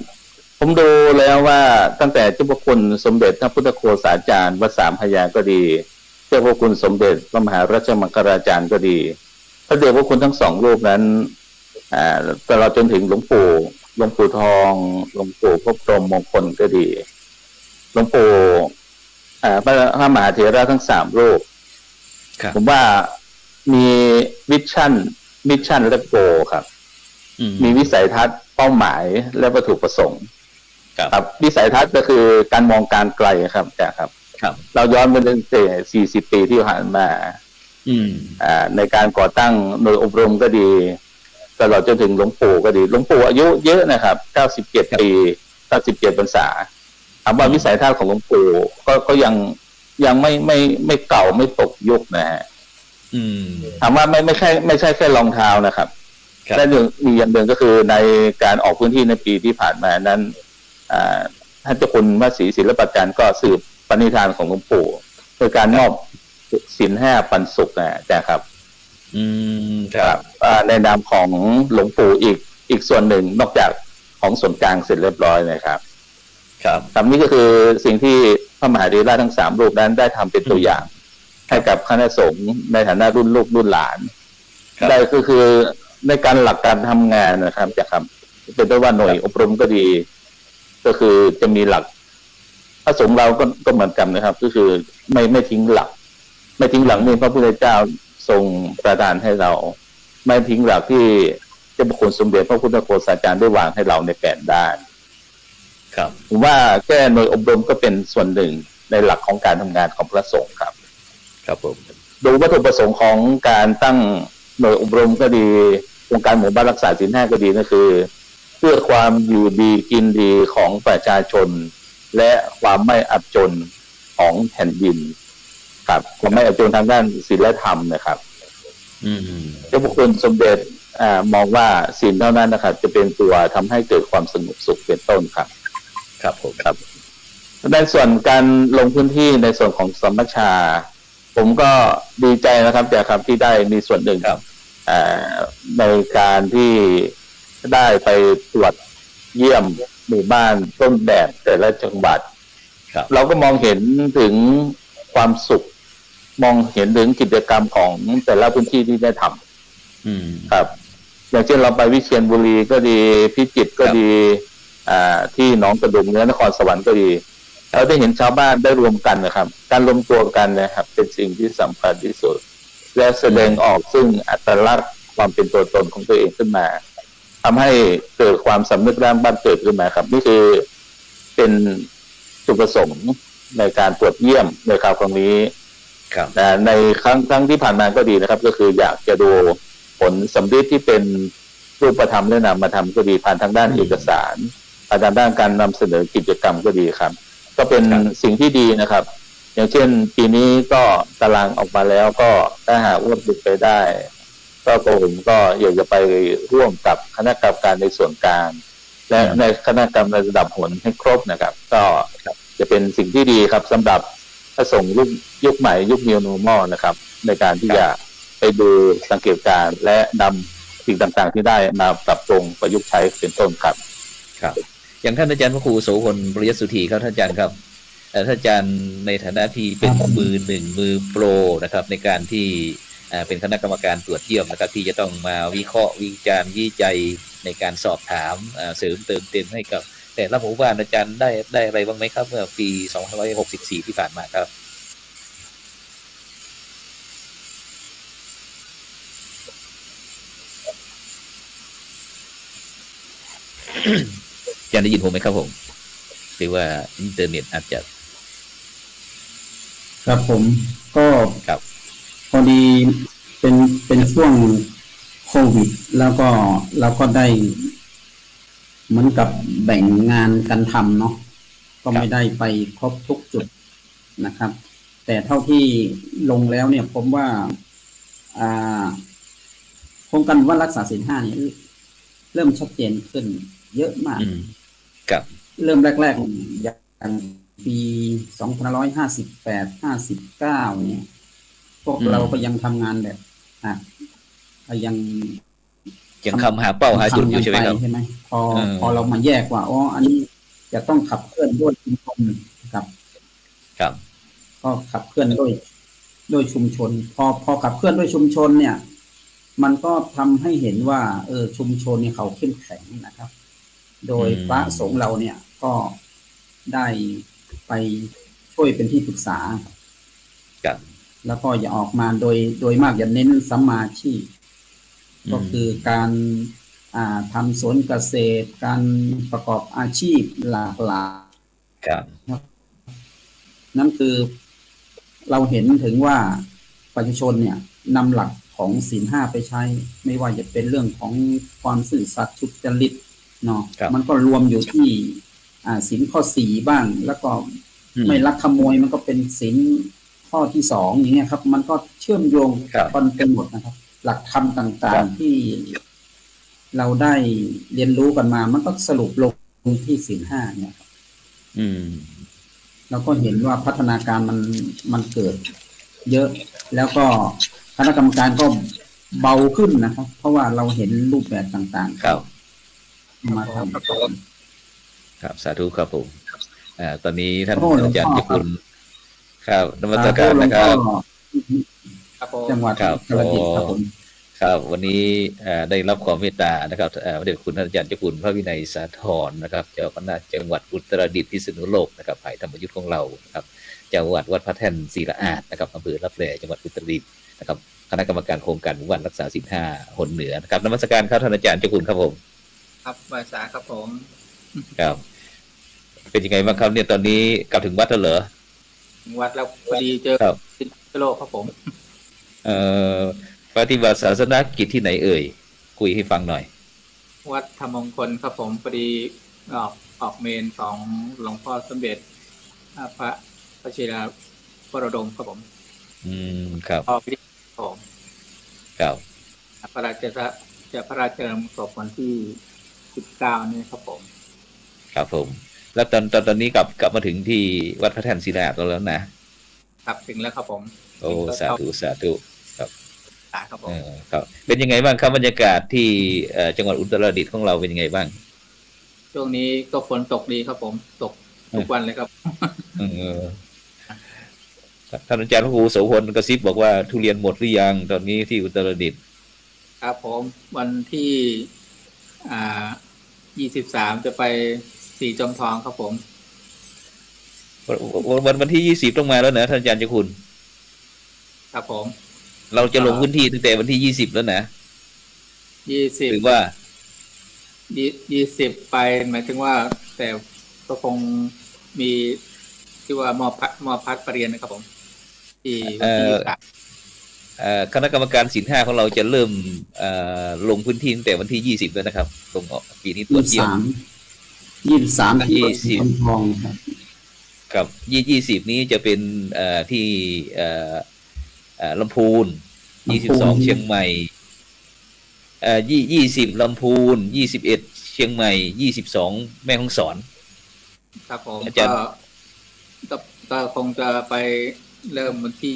ผมดูแล้วว่าตั้งแต่เจ้าพระคุณสมเด็จพระพุทธโฆษาจารย์วัดสามพระยาก็ดีเจ้าพระคุณสมเด็จพระมหาราชมังคลาจารย์ก็ดีพระเดชพระคุณทั้ง2 รูปนั้นตลอดจนถึงหลวงปู่ทองหลวงปู่พบพรหมมงคลก็ดีหลวงปู่พระมหาเถระทั้ง3 รูปผมว่ามีมิชชั่นและโกครับมีวิสัยทัศน์เป้าหมายและวัตถุประสงค์ครับวิสัยทัศน์ก็คือการมองการไกลครับครับเราย้อนไปตั้งแต่40 ปีที่ผ่านมาในการก่อตั้งหน่วยอบรมก็ดีตลอดจนถึงหลวงปู่ก็ดีหลวงปู่อายุเยอะนะครับ97 ปี97 พรรษาถามว่าวิสัยทัศน์ของหลวงปู่ก็ยังไม่เก่าไม่ตกยุคนะฮะถามว่าไม่ใช่แค่รองเท้านะครับและมีอย่างหนึ่งก็คือในการออกพื้นที่ในปีที่ผ่านมานั้นท่านเจ้าคุณวสีศิลปจันทร์ก็สืบปณิธานของหลวงปู่โดยการมอบศีล 5ปันสุขนะครับครับในนามของหลวงปู่อีกส่วนหนึ่งนอกจากของส่วนกลางเสร็จเรียบร้อยนะครับครับนี้ก็คือสิ่งที่พระมหาเถระทั้ง3 รูปนั้นได้ทำเป็นตัวอย่างให้กับคณะสงฆ์ในฐานะรุ่นลูกรุ่นหลานได้ก็คือในการหลักการทำงานนะครับจะครับเป็นต้นว่าหน่วยอบรมก็ดีก็คือจะมีหลักพระสงฆ์เราก็เหมือนกันนะครับก็คือไม่ทิ้งหลักนี่พระพุทธเจ้าทรงประทานให้เราไม่ทิ้งหลักที่เจ้าพระคุณสมเด็จพระพุทธโฆษาจารย์ได้วางให้เราใน8 ด้านครับผมว่าแค่หน่วยอบรมก็เป็นส่วนหนึ่งในหลักของการทำงานของพระสงฆ์ครับครับผมดูวัตถุประสงค์ของการตั้งหน่วยอบรมก็ดีโครงการหมู่บ้านรักษาศีล 5ก็ดีนั่นคือเพื่อความอยู่ดีกินดีของประชาชน และความไม่อับจนของแผ่นดินครับความไม่อับจนทางด้านศีลธรรมนะครับเจ้าพระคุณสมเด็จมองว่าศีลเท่านั้นนะครับจะเป็นตัวทำให้เกิดความสงบสุขเป็นต้นครับครับผมครับในส่วนการลงพื้นที่ในส่วนของสัมมชาผมก็ดีใจนะครับที่ได้มีส่วนหนึ่งในการที่ได้ไปตรวจเยี่ยมหมู่บ้านต้นแบบแต่ละจังหวัดเราก็มองเห็นถึงความสุขมองเห็นถึงกิจกรรมของแต่ละพื้นที่ที่ได้ทำครับอย่างเช่นเราไปวิเชียรบุรีก็ดีพิจิตรก็ดีที่หนองกระดุมเนื้อนครสวรรค์ก็ดีเราได้เห็นชาวบ้านได้รวมกันนะครับการรวมตัวกันนะครับเป็นสิ่งที่สำคัญที่สุดและแสดงออกซึ่งอัตลักษณ์ความเป็นตัวตนของตัวเองขึ้นมาทำให้เกิดความสำนึกร่างบ้านเกิดขึ้นมาครับนี่คือเป็นจุดประสงค์ในการตรวจเยี่ยมในคราวนี้ในครั้งที่ผ่านมาก็ดีนะครับก็คืออยากจะดูผลสำเร็จที่เป็นรูปธรรมและนามธรรมก็ดีผ่านทางด้านเอกสารผ่านทางด้านการนำเสนอกิจกรรมก็ดีครับก็เป็นสิ่งที่ดีนะครับอย่างเช่นปีนี้ก็ตารางออกมาแล้วก็ถ้าหากว่าบุกไปได้ก็ผมก็อยากจะไปร่วมกับคณะกรรมการในส่วนกลางและในคณะกรรมการระดับหนให้ครบนะครับก็จะเป็นสิ่งที่ดีครับสำหรับพระสงฆ์ยุคใหม่ยุค New Normal นะครับในการที่จะไปดูสังเกตการณ์และนำสิ่งต่างๆที่ได้มาปรับปรุงประยุกต์ใช้เป็นต้นครับครับอย่างท่านอาจารย์พระครูโสพลปริยสุธีครับท่านอาจารย์ครับท่านอาจารย์ในฐานะที่เป็นมือหนึ่งมือโปรนะครับในการที่เป็นคณะกรรมการตรวจเยี่ยมนะครับที่จะต้องมาวิเคราะห์วิจารณ์วิจัยในการสอบถามเสริมเติมเต็มให้กับแต่ละหมู่บ้านอาจารย์ได้อะไรบ้างไหมครับเมื่อปี2564ที่ผ่านมาครับอาจารย์ได้ยินผมไหมครับผมหรือว่าอินเทอร์เน็ตอาจจะครับผมก็ครับพอดีเป็นช่วงโควิดแล้วก็เราก็ได้เหมือนกับแบ่งงานกันทำเนาะก็ไม่ได้ไปครบทุกจุดนะครับแต่เท่าที่ลงแล้วเนี่ยผมว่าโครงการว่ารักษาศีลห้าเนี่ยเริ่มชัดเจนขึ้นเยอะมากครับเริ่มแรกๆอย่างปี2558 59เนี่ยพวกเราก็ยังทำงานแบบยังคำหาเป้าหาจุดอยู่ใช่ไหมครับใช่ไหมพอเรามาแยกว่าอันนี้จะต้องขับเคลื่อนด้วยชุมชนครับก็ขับเคลื่อนด้วยชุมชนพอขับเคลื่อนด้วยชุมชนเนี่ยมันก็ทำให้เห็นว่าชุมชนเนี่ยเขาเข้มแข็งนะครับโดยพระสงฆ์เราเนี่ยก็ได้ไปช่วยเป็นที่ปรึกษาแล้วก็อย่าออกมาโดยมากอย่าเน้นสัมมาอาชีพก็คือการทำสวนเกษตรการประกอบอาชีพหลากหลายนั่นคือเราเห็นถึงว่าประชาชนเนี่ยนำหลักของศีลห้าไปใช้ไม่ว่าจะเป็นเรื่องของความซื่อสัตย์สุจริตเนาะมันก็รวมอยู่ที่ศีลข้อ4บ้างแล้วก็ไม่ลักขโมยมันก็เป็นศีลข้อที่2อย่างเงี้ยครับมันก็เชื่อมโยงกันหมดนะครับหลักธรรมต่างๆที่เราได้เรียนรู้กันมามันก็สรุปลงที่ศีลห้าเนี่ยครับเราก็เห็นว่าพัฒนาการมันเกิดเยอะแล้วก็คณะกรรมการก็เบาขึ้นนะครับเพราะว่าเราเห็นรูปแบบต่างๆครับมาทำครับสาธุครับผมตอนนี้ท่านอาจารย์เจ้าคุณครับนมัสการนะครับจังหวัดกาฬสินธุ์ครับผมครับวันนี้ได้รับความเมตตานะครับพระเดชคุณท่านอาจารย์เจ้าคุณพระวินัยสาธรนะครับเจ้าคณะจังหวัดอุตรดิตถ์พิษณุโลกนะครับฝ่ายธรรมยุทธ์ของเราครับจังหวัดวัดพระแท่นศรีละอาดนะครับอำเภอรับแลจังหวัดอุตรดิตถ์นะครับคณะกรรมการโครงการหมู่บ้านรักษาศีล5หนเหนือนะครับนมัสการครับท่านอาจารย์เจ้าคุณครับผมครับวาสาครับผมครับเป็นยังไงบ้างครับเนี่ยตอนนี้กลับถึงวัดแล้วเหรอวัดแล้วพอดีเจอพิษณุโลกครับผมปฏิบัติศาสนกิจที่ไหนเอ่ยคุยให้ฟังหน่อยวัดธรรมมงคลครับผมพอดีอ ออกเมนของหลวงพ่อสมเด็จพระวชิรวรดมครับผม ครับ พอพิธีผม ครับ พระราชจะพระราชทานศพวันที่19นี่ครับผม ครับผมแล้วตอนนี้กลับมาถึงที่วัดพระแท่นศิลาแล้วนะครับ ถึงแล้วครับผม โอ้สาธุสาธุครับ ครับผม ครับเป็นยังไงบ้างครับบรรยากาศที่จังหวัดอุตรดิตถ์ของเราเป็นยังไงบ้าง ช่วงนี้ก็ฝนตกดีครับผมตกทุกวันเลยครับ ท่านอาจารย์พระครูโสพลกระซิบบอกว่าทุเรียนหมดหรือยังตอนนี้ที่อุตรดิตถ์ ครับผมวันที่23จะไปสีจอมทองครับผม วันที่20ต้องมาแล้วนะท่านอาจารย์เจ้าคุณ ครับผม เราจะลงพื้นที่ตั้งแต่วันที่20แล้วนะหรือว่า20ไปหมายถึงว่าแต่ก็คงมีที่ว่ามอพัดประเรียนนะครับผมที่วันที่คณะกรรมการศีล 5ของเราจะเริ่มลงพื้นที่ตั้งแต่วันที่20แล้วนะครับตรงปีนี้ตัวเที่ยว23ที่จอมทองครับ20นี้จะเป็นที่ลำพูน22เชียงใหม่20ลำพูน21เชียงใหม่22แม่ฮ่องสอนครับผมก็คงจะไปเริ่มวันที่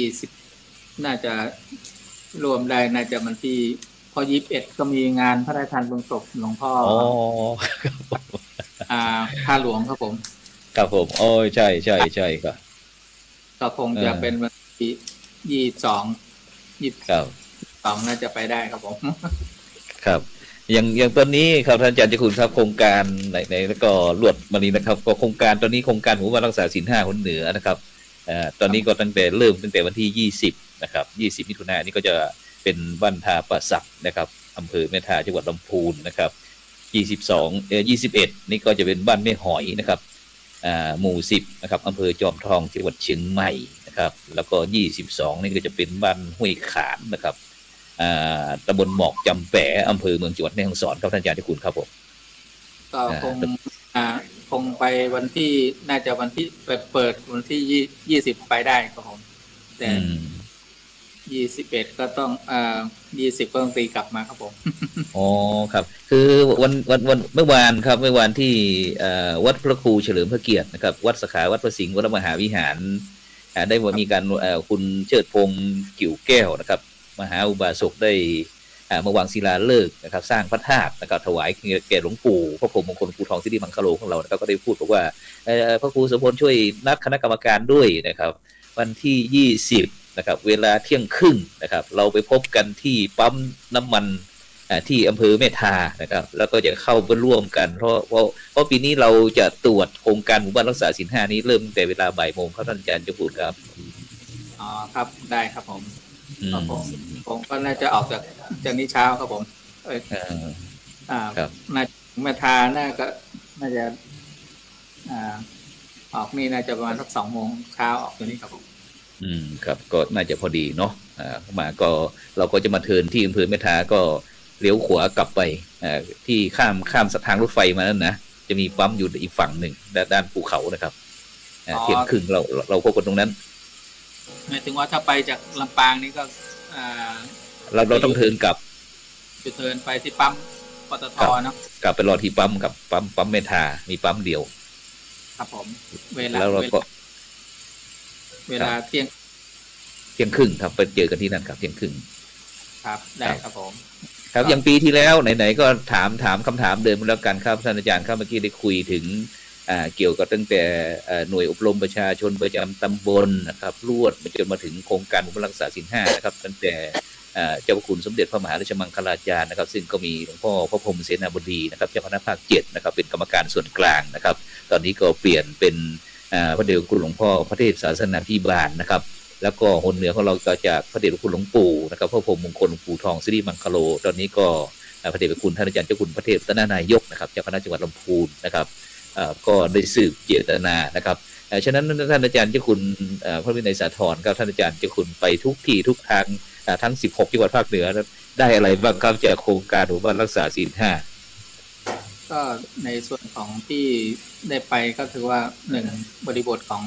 20น่าจะรวมได้น่าจะวันที่พอ21ก็มีงานพระราชทานเพลิงศพหลวงพ่อท่าหลวงครับผมครับผมโอ้ยใช่ครับก็คงจะเป็นวันที่22น่าจะไปได้ครับผมครับอย่างตอนนี้ครับท่านอาจารย์เจ้าคุณครับโครงการในแล้วก็ลวดมานี้นะครับก็โครงการตอนนี้โครงการหมู่บ้านรักษาศีล 5คนเหนือนะครับตอนนี้ก็ตั้งแต่วันที่20นะครับ20มิถุนายนนี้ก็จะเป็นบ้านทาประสักนะครับอำเภอแม่ทาจังหวัดลำพูนนะครับ21นี่ก็จะเป็นบ้านแม่หอยนะครับหมู่10นะครับอำเภอจอมทองจังหวัดเชียงใหม่นะครับแล้วก็22นี่ก็จะเป็นบ้านห้วยขานนะครับตำบลหมอกจำแปะอำเภอเมืองจังหวัดแม่ฮ่องสอนครับท่านอาจารย์ที่คุณครับผมก็คงไปวันที่น่าจะวันที่เปิดวันที่20ไปได้ครับผมแต่21ก็ต้อง20ก็ต้องตีกลับมาครับผมอ๋อครับคือวันเมื่อวานครับเมื่อวานที่วัดพระครูเฉลิมพระเกียรตินะครับวัดสขาวัดพระสิงห์วรมหาวิหารได้มีการคุณเชิดพงษ์กิ่วแก้วนะครับมหาอุบาสกได้มาวางศิลาฤกษ์นะครับสร้างพระธาตุนะครับถวายแก่หลวงปู่พระพรหมมงคลภูทองสิริมังคโลของเรานะครับก็ได้พูดบอกว่าพระครูโสพลช่วยนัดคณะกรรมการด้วยนะครับวันที่20นะครับเวลาเที่ยงครึ่งนะครับเราไปพบกันที่ปั๊มน้ำมันที่อำเภอแม่ทานะครับแล้วก็จะเข้าไปร่วมกันเพราะปีนี้เราจะตรวจโครงการหมู่บ้านรักษาศีล 5นี้เริ่มแต่เวลาบ่ายโมงครับท่านอาจารย์เจ้าคุณครับอ๋อครับได้ครับผมผมก็น่าจะออกจากนี้เช้าครับผมครับน่าแม่ทาน่าจะออกนี่น่าจะประมาณสัก2 โมงเช้าออกตัวนี้ครับผมครับก็น่าจะพอดีเนาะมาก็เราก็จะมาเทิร์นที่อำเภอแม่ทาก็เลี้ยวขวากลับไปที่ข้ามทางรถไฟมานั่นนะจะมีปั๊มอยู่อีกฝั่งหนึ่งด้านภูเขานะครับเที่ยงครึ่งเราพบกันตรงนั้นหมายถึงว่าถ้าไปจากลำปางนี่ก็เราต้องเทิร์นกลับจะเทิร์นไปที่ปั๊มปตท.เนาะกลับไปรอที่ปั๊มกับปั๊มแม่ทามีปั๊มเดียวครับผมแล้วเราก็เวลาเที่ยงครึ่งครับไปเจอกันที่นั่นครับเที่ยงครึ่งครับได้ครับผมครับอย่างปีที่แล้วไหนๆก็ถามคำถามเดิมแล้วกันครับท่านอาจารย์ครับเมื่อกี้ได้คุยถึงเกี่ยวกับตั้งแต่หน่วยอบรมประชาชนประจำตำบลนะครับลวดจนมาถึงโครงการหมู่บ้านรักษาศีล 5นะครับตั้งแต่เจ้าพระคุณสมเด็จพระมหาราชมังคลาจารย์นะครับซึ่งก็มีหลวงพ่อพระพรหมเสนาบดีนะครับเจ้าคณะภาค7นะครับเป็นกรรมการส่วนกลางนะครับตอนนี้ก็เปลี่ยนเป็นพระเดชคุณหลวงพ่อพระเทพศาสนาภิบาลนะครับแล้วก็หนเหนือของเราก็จากพระเดชคุณหลวงปู่นะครับพระพรหมมงคลปู่ทองสิริมังคโลตอนนี้ก็พระเดชคุณท่านอาจารย์เจ้าคุณพระเทพตนานายกนะครับเจ้าคณะจังหวัดลำพูนนะครับก็ได้สืบเจตนานะครับฉะนั้นท่านอาจารย์เจ้าคุณพระวินัยสาธรครับท่านอาจารย์เจ้าคุณไปทุกที่ทุกทางทั้ง16จังหวัดภาคเหนือได้อะไรบ้างครับจากโครงการหมู่บ้านรักษาศีล 5 ก็ในส่วนของที่ได้ไปก็ถือว่าหนึ่งบริบทของ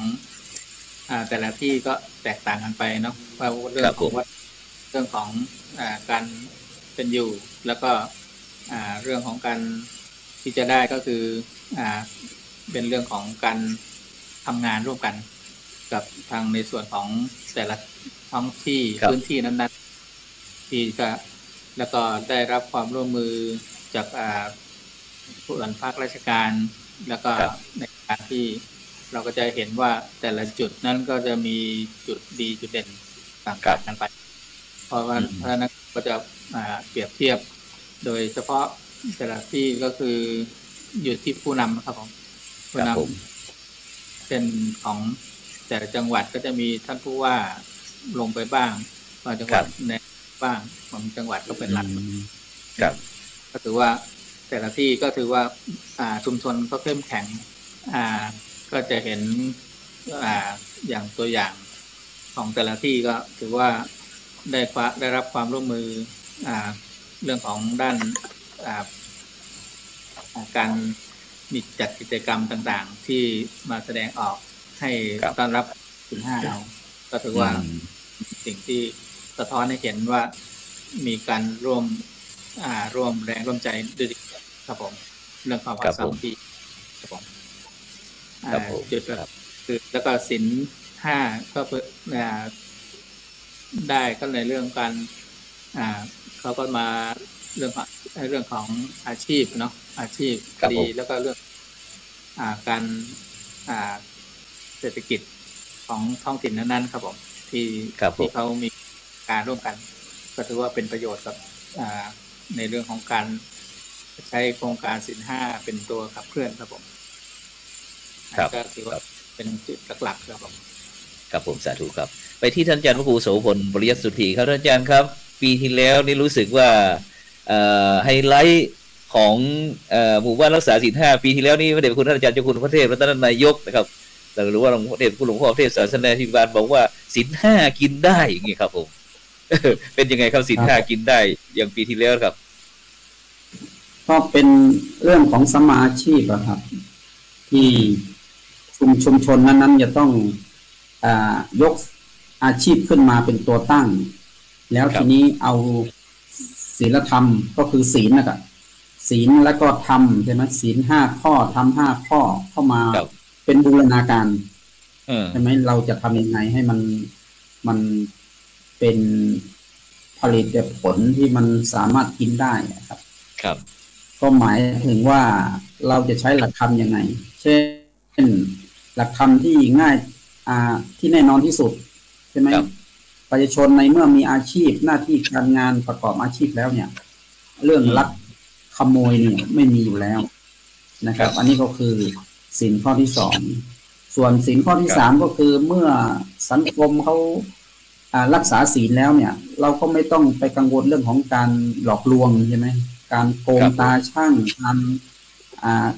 แต่ละที่ก็แตกต่างกันไปเนาะว่าเรื่องของวัดเรื่องของการเป็นอยู่แล้วก็เรื่องของการที่จะได้ก็คือเป็นเรื่องของการทำงานร่วมกันกับทางในส่วนของแต่ละท้องที่พื้นที่นั้นๆที่ก็แล้วก็ได้รับความร่วมมือจากส่วนภาคราชการแล้วก็ในการที่เราก็จะเห็นว่าแต่ละจุดนั้นก็จะมีจุดดีจุดเด่นต่างๆกันไปเพราะนั้นก็จะเปรียบเทียบโดยเฉพาะแต่ละที่ก็คืออยู่ที่ผู้นำนะครับผมผู้นำเป็นของแต่ละจังหวัดก็จะมีท่านผู้ว่าลงไปบ้างบางจังหวัดในบ้างบางจังหวัดก็เป็นหลักก็ถือว่าแต่ละที่ก็ถือว่าชุมชนก็เข้มแข็งก็จะเห็นอย่างตัวอย่างของแต่ละที่ก็ถือว่าได้รับความร่วมมือเรื่องของด้านการมีจัดกิจกรรมต่างๆที่มาแสดงออกให้ต้อนรับศีล 5เราก็ถือว่าสิ่งที่สะท้อนให้เห็นว่ามีการร่วมแรงร่วมใจด้วยครับผมเรื่องความสามัคคีครับผมจุดคือแล้วก็ศีล 5ก็ได้ก็ในเรื่องการเขาก็มาเรื่องของอาชีพเนาะอาชีพดีแล้วก็เรื่องการเศรษฐกิจของท้องถิ่นนั้นๆครับผมที่เขามีการร่วมกันก็ถือว่าเป็นประโยชน์กับในเรื่องของการใช้โครงการศีล 5เป็นตัวขับเคลื่อนครับผมก็ถือว่าเป็นจุดหลักๆครับผมครับผมสาธุครับไปที่ท่านอาจารย์พระครูโสพลปริยัติสุธีครับท่านอาจารย์ครับปีที่แล้วนี่รู้สึกว่าไฮไลท์ของหมู่บ้านรักษาศีล 5ปีที่แล้วนี่พระเดชพระคุณท่านอาจารย์เจ้าคุณพระเทพรัตนนายกนะครับหรือว่าหลวงพ่อเดชคุณหลวงพ่อเทพศาสนาธิบาลบอกว่าศีล 5กินได้อย่างงี้ครับผมเป็นยังไงครับศีล 5กินได้อย่างปีที่แล้วครับก็เป็นเรื่องของสัมมาอาชีพครับที่ชุมชนนั้นๆจะต้องยกอาชีพขึ้นมาเป็นตัวตั้งแล้วทีนี้เอาศีลธรรมก็คือศีลนะครับศีลแล้วก็ธรรมใช่ไหมศีล 5 ข้อธรรม 5 ข้อเข้ามาเป็นบูรณาการใช่ไหมเราจะทำยังไงให้มันเป็นผลิตผลที่มันสามารถกินได้ครับก็หมายถึงว่าเราจะใช้หลักธรรมยังไงเช่นหลักธรรมที่ง่ายที่แน่นอนที่สุดใช่ไหมประชาชนในเมื่อมีอาชีพหน้าที่การงานประกอบอาชีพแล้วเนี่ยเรื่องลักขโมยเนี่ยไม่มีอยู่แล้วนะครับอันนี้ก็คือศีลข้อที่ 2ส่วนศีลข้อที่ 3ก็คือเมื่อสังคมเขารักษาศีลแล้วเนี่ยเราก็ไม่ต้องไปกังวลเรื่องของการหลอกลวงใช่ไหมการโกงตาช่างการ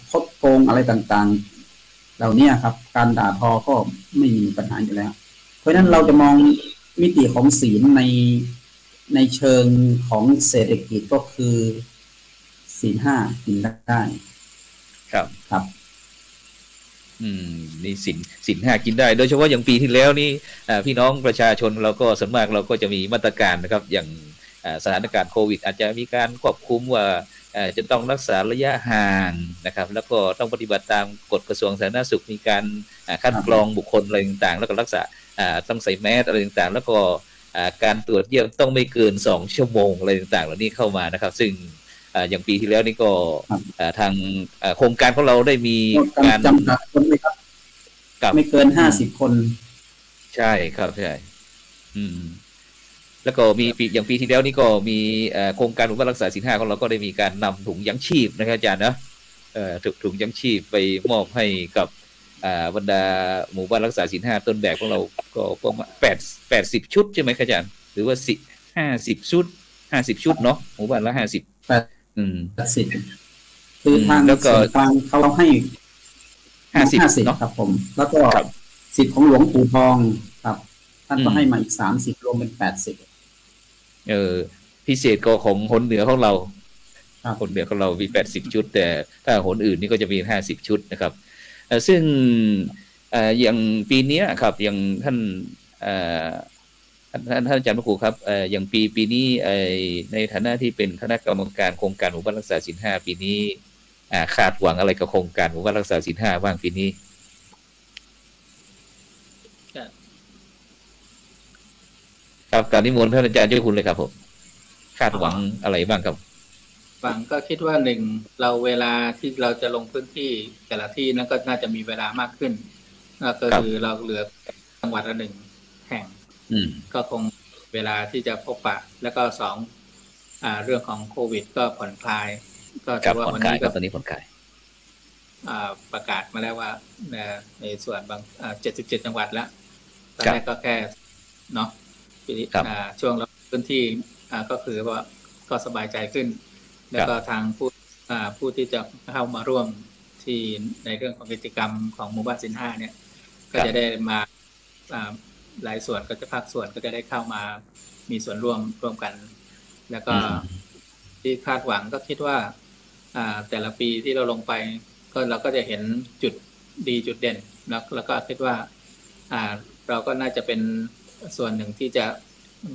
คดโกงอะไรต่างๆเหล่านี้ครับการด่าทอก็ไม่มีปัญหาอยู่แล้วเพราะฉะนั้นเราจะมองมิติของศีลในเชิงของเศรษฐกิจก็คือศีล 5กินได้ครับนี่ศีล 5กินได้โดยเฉพาะอย่างปีที่แล้วนี่พี่น้องประชาชนเราก็ส่วนมากเราก็จะมีมาตรการนะครับอย่างสถานการณ์โควิดอาจจะมีการควบคุมว่าจะต้องรักษาระยะห่างนะครับแล้วก็ต้องปฏิบัติตามกฎกระทรวงสาธารณสุขมีการคัดกรองบุคคลอะไรต่างๆแล้วก็รักษาต้องใส่แมสอะไรต่างๆแล้วก็การตรวจเยี่ยมต้องไม่เกิน2ชั่วโมงอะไรต่างๆเหล่านี้เข้ามานะครับซึ่งอย่างปีที่แล้วนี่ก็ทางโครงการของเราได้มีการจำกัดคนไหมครับไม่เกิน50 คนใช่ครับใช่แล้วก็มีอย่างปีที่แล้วนี่ก็มีโครงการหมู่บ้านรักษาศีล 5ของเราก็ได้มีการนำถุงยังชีพนะครับอาจารย์นะถุงยังชีพไปมอบให้กับบรรดาหมู่บ้านรักษาศีล 5ต้นแบบของเราก็ประมาณ80ชุดใช่ไหมครับอาจารย์หรือว่า50ชุดเนาะหมู่บ้านละ50คือทางแล้วก็ทางเขาให้50ครับผมแล้วก็สิทธิ์ของหลวงปู่ทองครับท่านก็ให้มาอีก30รวมเป็น80พิเศษก็ของคนเหนือของเรา คนเหนือของเรามี80ชุดแต่ถ้าหนอื่นนี่ก็จะมี50ชุดนะครับซึ่งอย่างปีนี้ครับอย่างท่านอาจารย์พระครูครับอย่างปีนี้ในฐานะที่เป็นคณะกรรมการโครงการหมู่บ้านรักษาศีล5ปีนี้คาดหวังอะไรกับโครงการหมู่บ้านรักษาศีล5บ้างปีนี้ครับการนิมนต์ท่านอาจารย์เจ้าคุณเลยครับผมคาดหวังอะไรบ้างครับหวังก็คิดว่าเราเวลาที่เราจะลงพื้นที่แต่ละที่นั้นก็น่าจะมีเวลามากขึ้นก็คือเราเหลือจังหวัดละ1แห่งก็คงเวลาที่จะพบปะแล้วก็2เรื่องของโควิดก็ผ่อนคลายก็ถือว่าวันนี้ก็ตอนนี้ผ่อนคลายประกาศมาแล้วว่าในส่วนบาง77จังหวัดแล้วตอนแรกก็แค่เนาะช่วงเราพื้นที่ก็คือว่าก็สบายใจขึ้นแล้วก็ทางผู้ที่จะเข้ามาร่วมที่ในเรื่องของกิจกรรมของหมู่บ้านศีล5เนี่ยก็จะได้มาหลายส่วนก็จะภาคส่วนก็จะได้เข้ามามีส่วนร่วมกันแล้วก็ที่คาดหวังก็คิดว่าแต่ละปีที่เราลงไปก็เราก็จะเห็นจุดดีจุดเด่นแล้วก็คิดว่าเราก็น่าจะเป็นส่วนหนึ่งที่จะ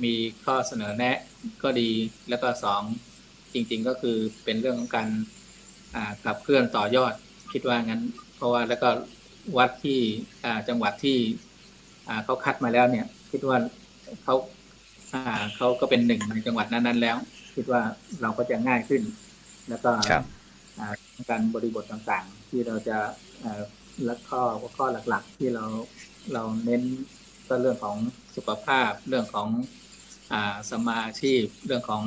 มีข้อเสนอแนะก็ดีแล้วก็2จริงๆก็คือเป็นเรื่องของการขับเคลื่อนต่อยอดคิดว่างั้นเพราะว่าแล้วก็วัดที่จังหวัดที่เขาคัดมาแล้วเนี่ยคิดว่าเขาก็เป็น1ในจังหวัดนั้นๆแล้วคิดว่าเราก็จะง่ายขึ้นแล้วก็การบริบทต่างๆที่เราจะและข้อหลักๆที่เราเน้นก็เรื่องของสุขภาพเรื่องของสมาอาชีพเรื่องของ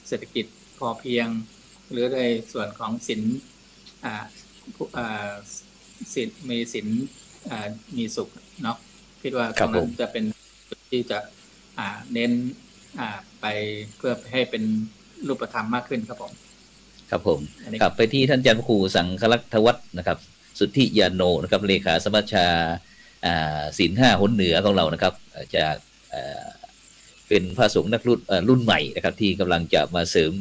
เศรษฐกิจพอเพียงหรือในส่วนของศีลมีศีลมีสุขเนาะคิดว่าตรงนั้นจะเป็นจุดที่จะเน้นไปเพื่อให้เป็นรูปธรรมมากขึ้นครับผมครับผมกลับไปที่ท่านอาจารย์พระครูสังฆลักษวัฒน์นะครับสุทธิยาโนนะครับเลขาสมัชชาศีล5หนเหนือของเรานะครับจากเป็นพระสงฆ์นักรุ่นใหม่นะครับที่กำลังจะมาเสริม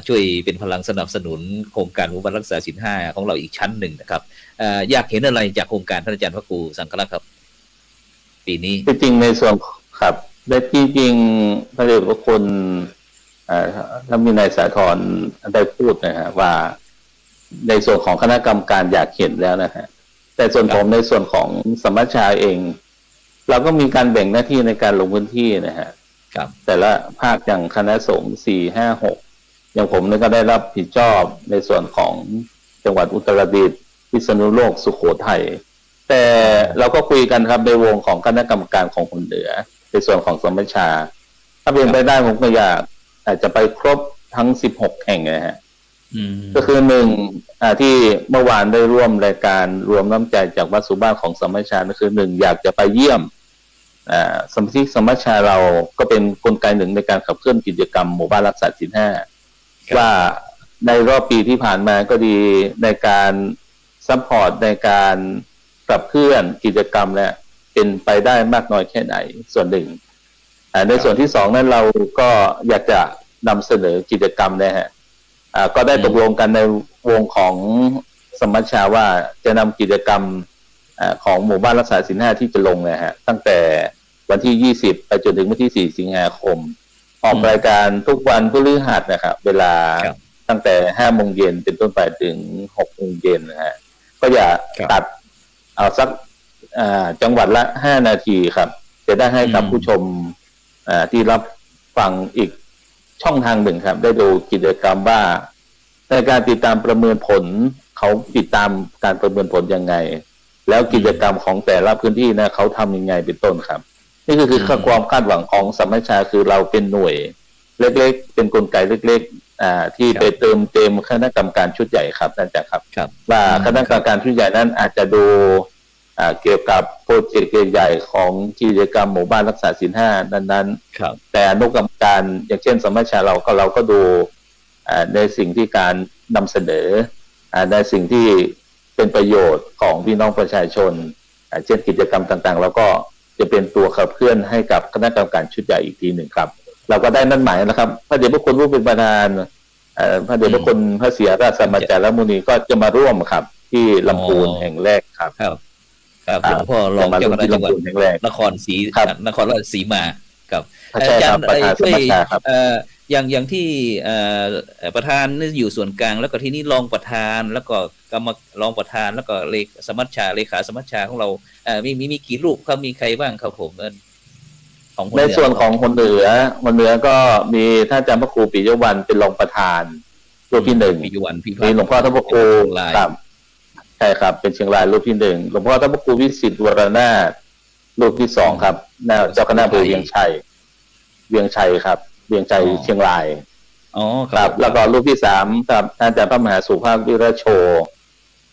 ช่วยเป็นพลังสนับสนุนโครงการหมู่บ้านรักษาศีล5ของเราอีกชั้นหนึ่งนะครับอยากเห็นอะไรจากโครงการท่านอาจารย์พระครูสังฆลักษณ์ครับปีนี้จริงในส่วนครับได้จริงพระเดชพระคุณท่านมีนายสาธรได้พูดนะฮะว่าในส่วนของคณะกรรมการอยากเห็นแล้วนะฮะแต่ส่วนผมในส่วนของสมัชชาเองเราก็มีการแบ่งหน้าที่ในการลงพื้นที่นะฮะแต่ละภาคอย่างคณะสงฆ์4 5 6อย่างผมนี่ก็ได้รับผิดชอบในส่วนของจังหวัดอุตรดิตถ์พิษณุโลกสุโขทัยแต่เราก็คุยกันครับในวงของคณะกรรมการของคนเหนือในส่วนของสมัชชาถ้าเป็นไปได้ผมก็อยากอาจจะไปครบทั้ง16แห่งนะฮะก็คือ1ที่เมื่อวานได้ร่วมรายการรวมน้ำใจจากวัดสุบ้านของสมัชชาก็คือ1อยากจะไปเยี่ยมสมาชิกสมัชชาเราก็เป็นกลไกหนึ่งในการขับเคลื่อนกิจกรรมหมู่บ้านรักษาศีล5ว่าในรอบปีที่ผ่านมาก็ดีในการซัพพอร์ตในการขับเคลื่อนกิจกรรมเนี่ยเป็นไปได้มากน้อยแค่ไหนส่วนหนึ่งในส่วนที่2นั้นเราก็อยากจะนำเสนอกิจกรรมนะฮะก็ได้ตกลงกันในวงของสมัชชาว่าจะนำกิจกรรมของหมู่บ้านรักษาศีล5ที่จะลงนะฮะตั้งแต่วันที่20ไปจนถึงวันที่4สิงหาคมออกรายการทุกวันพฤหัสนะครับเวลาตั้งแต่ 5 โมงเย็นเป็นต้นไปถึง 6 โมงเย็นนะฮะก็อย่าตัดเอาสักจังหวัดละ5 นาทีครับจะได้ให้กับผู้ชมที่รับฟังอีกช่องทางหนึ่งครับได้ดูกิจกรรมว่าในการติดตามประเมินผลเขาติดตามการประเมินผลยังไงแล้วกิจกรรมของแต่ละพื้นที่นะเขาทำยังไงเป็นต้นครับนี่คือความคาดหวังของสมัชชาคือเราเป็นหน่วยเล็กๆเป็นกลไกเล็กๆที่ไปเติมเต็มคณะกรรมการชุดใหญ่ครับนั่นจะครับว่าคณะกรรมการชุดใหญ่นั้นอาจจะดูเกี่ยวกับโปรเจกต์ใหญ่ของกิจกรรมหมู่บ้านรักษาศีล5นั้นๆแต่อนุกรรมการอย่างเช่นสมัชชาเราก็ดูในสิ่งที่การนำเสนอในสิ่งที่เป็นประโยชน์ของพี่น้องประชาชนเช่นกิจกรรมต่างๆเราก็จะเป็นตัวขับเคลื่อนให้กับคณะกรรมการชุดใหญ่อีกทีหนึ่งครับเราก็ได้นั่นหมายนะครับพระเดชพระคุณผู้เป็นประธาน พระเดชพระคุณพระเสียราชสมัจจารมุนีก็จะมาร่วมครับ ที่ลำพูนแห่งแรกครับครับหลวงพ่อรองเจ้าคณะจังหวัดนครศรีนครราชสีมาครับอาจารย์ช่วยอย่างที่ประธานนี่อยู่ส่วนกลางแล้วก็ที่นี่รองประธานแล้วก็กรรมรองประธานแล้วก็เลขาสมัชชาของเรามีกี่รูปครับมีใครบ้างครับผมของในส่วนของคนเหนือก็มีท่านอาจารย์พระครูปิยวันเป็นรองประธานรูปที่1มีหลวงพ่อท่านพระครูครับใช่ครับเป็นเชียงรายรูปที่1หลวงพ่อท่านพระครูวิสิทธิ์วรนาถรูปที่2ครับเจ้าคณะอำเภอเวียงชัยครับเวียงชัยเชียงรายครับแล้วก็รูปที่3ครับท่านอาจารย์พระมหาสุภาพวิรโช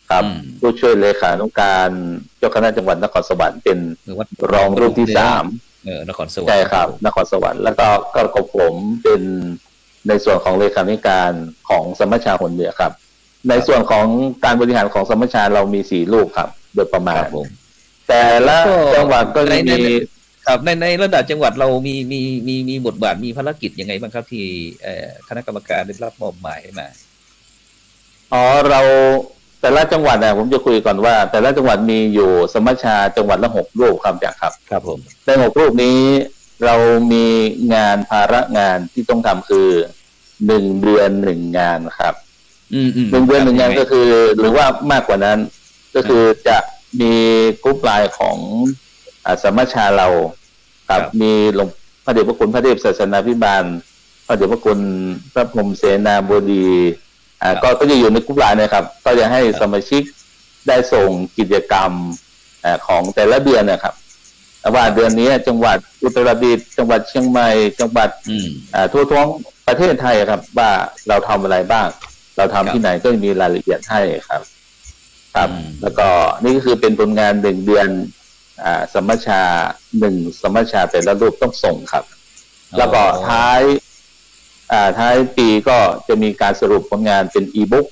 ครับผู้ช่วยเลขานุการเจ้าคณะจังหวัดนครสวรรค์เป็นรองรูปที่3นครสวรรค์ใช่ครับนครสวรรค์แล้วก็ผมเป็นในส่วนของเลขานุการของสมัชชาหนเหนือครับในส่วนของการบริหารของสมัชชาเรามี4รูปครับโดยประมาณแต่ละจังหวัดก็มีครับในระดับจังหวัดเรามีบทบาทมีภารกิจยังไงบ้างครับที่คณะกรรมการได้รับมอบหมายมาเราแต่ละจังหวัดผมจะคุยก่อนว่าแต่ละจังหวัดมีอยู่สมัชชาจังหวัดละ6รูปครับครับผมใน6รูปนี้เรามีงานภาระงานที่ต้องทำคือ1 เดือน 1 งานครับ1 เดือน 1 งานก็คือหรือว่ามากกว่านั้นก็คือจะมีกรุ๊ปไลน์ของสมัชชาเราครับมีหลวงพระเดชพระคุณพระเทพศาสนาภิบาลพระเดชพระคุณพระพรหมเสนาบดีก็จะอยู่ในกลุ่มไลน์นะครับก็จะให้สมาชิกได้ส่งกิจกรรมของแต่ละเดือนนะครับว่าเดือนนี้จังหวัดอุตรดิตถ์จังหวัดเชียงใหม่จังหวัดทั่วท้องประเทศไทยครับว่าเราทำอะไรบ้างเราทำที่ไหนก็มีรายละเอียดให้ครับแล้วก็นี่ก็คือเป็นผลงาน1 เดือนสมัชชา1 สมัชชาแต่ละรูปต้องส่งครับแล้วก็ท้ายปีก็จะมีการสรุปผลงานเป็นอีบุ๊ก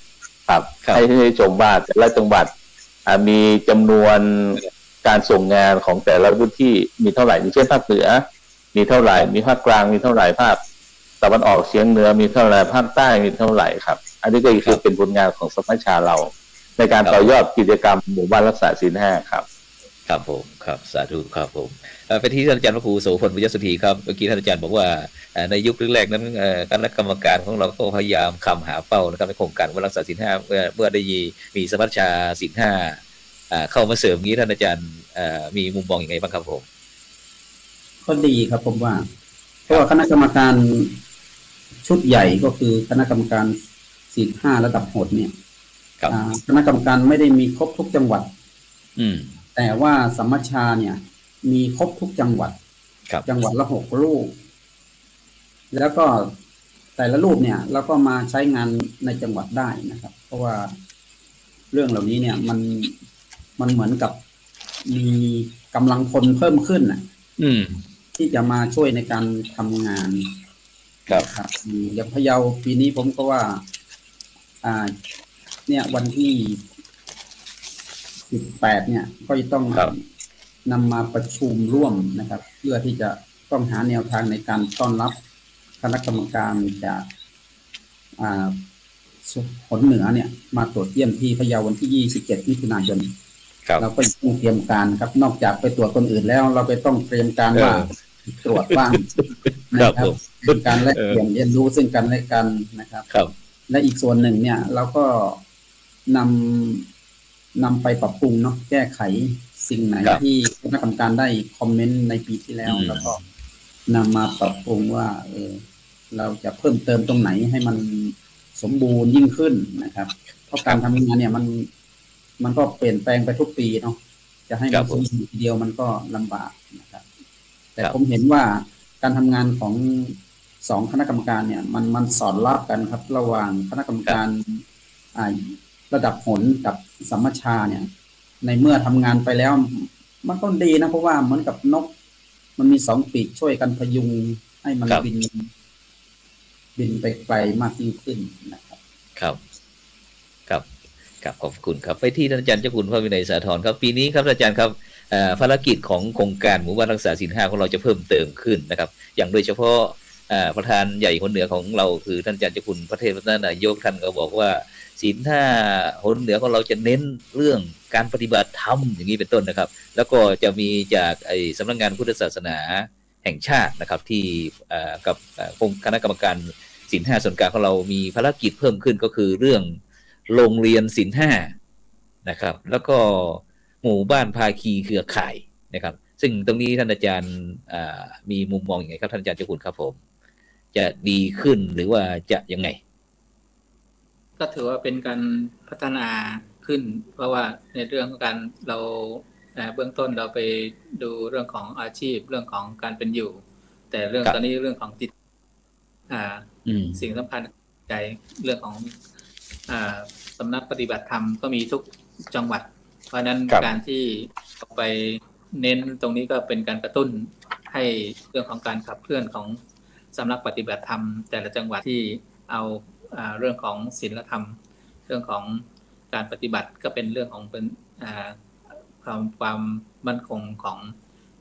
ครับให้ชมว่าแต่ละจังหวัดมีจำนวนการส่งงานของแต่ละพื้นที่มีเท่าไหร่เช่นภาคเหนือมีเท่าไหร่มีภาคกลางมีเท่าไหร่ภาคตะวันออกเฉียงเหนือมีเท่าไหร่ภาคใต้มีเท่าไหร่ครับอันนี้ก็คือเป็นผลงานของสมัชชาเราในการต่อยอดกิจกรรมหมู่บ้านรักษาศีล5ครับครับผมครับสาธุครับผมไปที่ท่านอาจารย์พระครูโสพล วิยสุธีครับเมื่อกี้ท่านอาจารย์บอกว่าในยุคแรกๆนั้นคณะกรรมการของเราก็พยายามคำหาเป้านะครับในโครงการรักษาศีล5เมื่อได้มีสมัชชาศีล5เข้ามาเสริมนี้ท่านอาจารย์มีมุมมองอย่างไรบ้างครับผมก็ดีครับผมว่าเพราะว่าคณะกรรมการชุดใหญ่ก็คือคณะกรรมการศีล5ระดับโหดเนี่ยคณะกรรมการไม่ได้มีครบทุกจังหวัดแต่ว่าสมัชชาเนี่ยมีครบทุกจังหวัดจังหวัดละ6 รูปแล้วก็แต่ละรูปเนี่ยเราก็มาใช้งานในจังหวัดได้นะครับเพราะว่าเรื่องเหล่านี้เนี่ยมันเหมือนกับมีกำลังคนเพิ่มขึ้นที่จะมาช่วยในการทำงานครับอย่างพะเยาปีนี้ผมก็ว่าเนี่ยวันที่18เนี่ยก็จะต้องนำมาประชุมร่วมนะครับเพื่อที่จะต้องหาแนวทางในการต้อนรับคณะกรรมการจากผลเหนือเนี่ยมาตรวจเยี่ยมที่พะเยาวันที่27 มิถุนายนเราก็ต้องเตรียมการครับนอกจากไปตรวจคนอื่นแล้วเราไปต้องเตรียมการว่าตรวจบ้างนะครับเป็นการแลกเปลี่ยนเรียนรู้ซึ่งกันและกันนะครับและอีกส่วนหนึ่งเนี่ยเราก็นำไปปรับปรุงเนาะแก้ไขสิ่งไหนที่คณะกรรมการได้คอมเมนต์ในปีที่แล้วแล้วก็นำมาปรับปรุงว่าเราจะเพิ่มเติมตรงไหนให้มันสมบูรณ์ยิ่งขึ้นนะครับเพราะการทำงานเนี่ยมันก็เปลี่ยนแปลงไปทุกปีเนาะจะให้มันสมบูรณ์ทีเดียวมันก็ลำบากนะครับแต่ผมเห็นว่าการทำงานของ2 คณะกรรมการเนี่ยมันสอดรับกันครับระหว่างคณะกรรมการระดับหนกับสมัชชาเนี่ยในเมื่อทำงานไปแล้วมันก็ดีนะเพราะว่าเหมือนกับนกมันมี2 ปีกช่วยกันพยุงให้มันบินไปไกลมากยิ่งขึ้นนะครับครับขอบคุณครับไปที่ท่านอาจารย์เจ้าคุณพระวินัยสาธรครับปีนี้ครับอาจารย์ครับภารกิจของโครงการหมู่บ้านรักษาศีล5ของเราจะเพิ่มเติมขึ้นนะครับอย่างโดยเฉพาะ ประธานใหญ่คนเหนือของเราคือท่านอาจารย์เจ้าคุณพระเทพรัตนนายกท่านก็บอกว่าศีลห้าคนเหนือของเราจะเน้นเรื่องการปฏิบัติธรรมอย่างนี้เป็นต้นนะครับแล้วก็จะมีจากสำนักงานพุทธศาสนาแห่งชาตินะครับที่กับคณะกรรมการศีลห้าส่วนกลางของเรามีภารกิจเพิ่มขึ้นก็คือเรื่องโรงเรียนศีลห้านะครับแล้วก็หมู่บ้านภาคีเครือข่ายนะครับซึ่งตรงนี้ท่านอาจารย์มีมุมมองอย่างไรครับท่านอาจารย์เจ้าคุณครับผมจะดีขึ้นหรือว่าจะยังไงก็ถือว่าเป็นการพัฒนาขึ้นเพราะว่าในเรื่องของการเราเบื้องต้นเราไปดูเรื่องของอาชีพเรื่องของการเป็นอยู่แต่เรื่องตอนนี้เรื่องของจิตสิ่งสำคัญใจเรื่องของสำนักปฏิบัติธรรมก็มีทุกจังหวัดเพราะนั้นการที่ไปเน้นตรงนี้ก็เป็นการกระตุ้นให้เรื่องของการขับเคลื่อนของสำนักปฏิบัติธรรมแต่ละจังหวัดที่เอาเรื่องของศีลธรรมเรื่องของการปฏิบัติก็เป็นเรื่องของเป็นความมั่นคงของ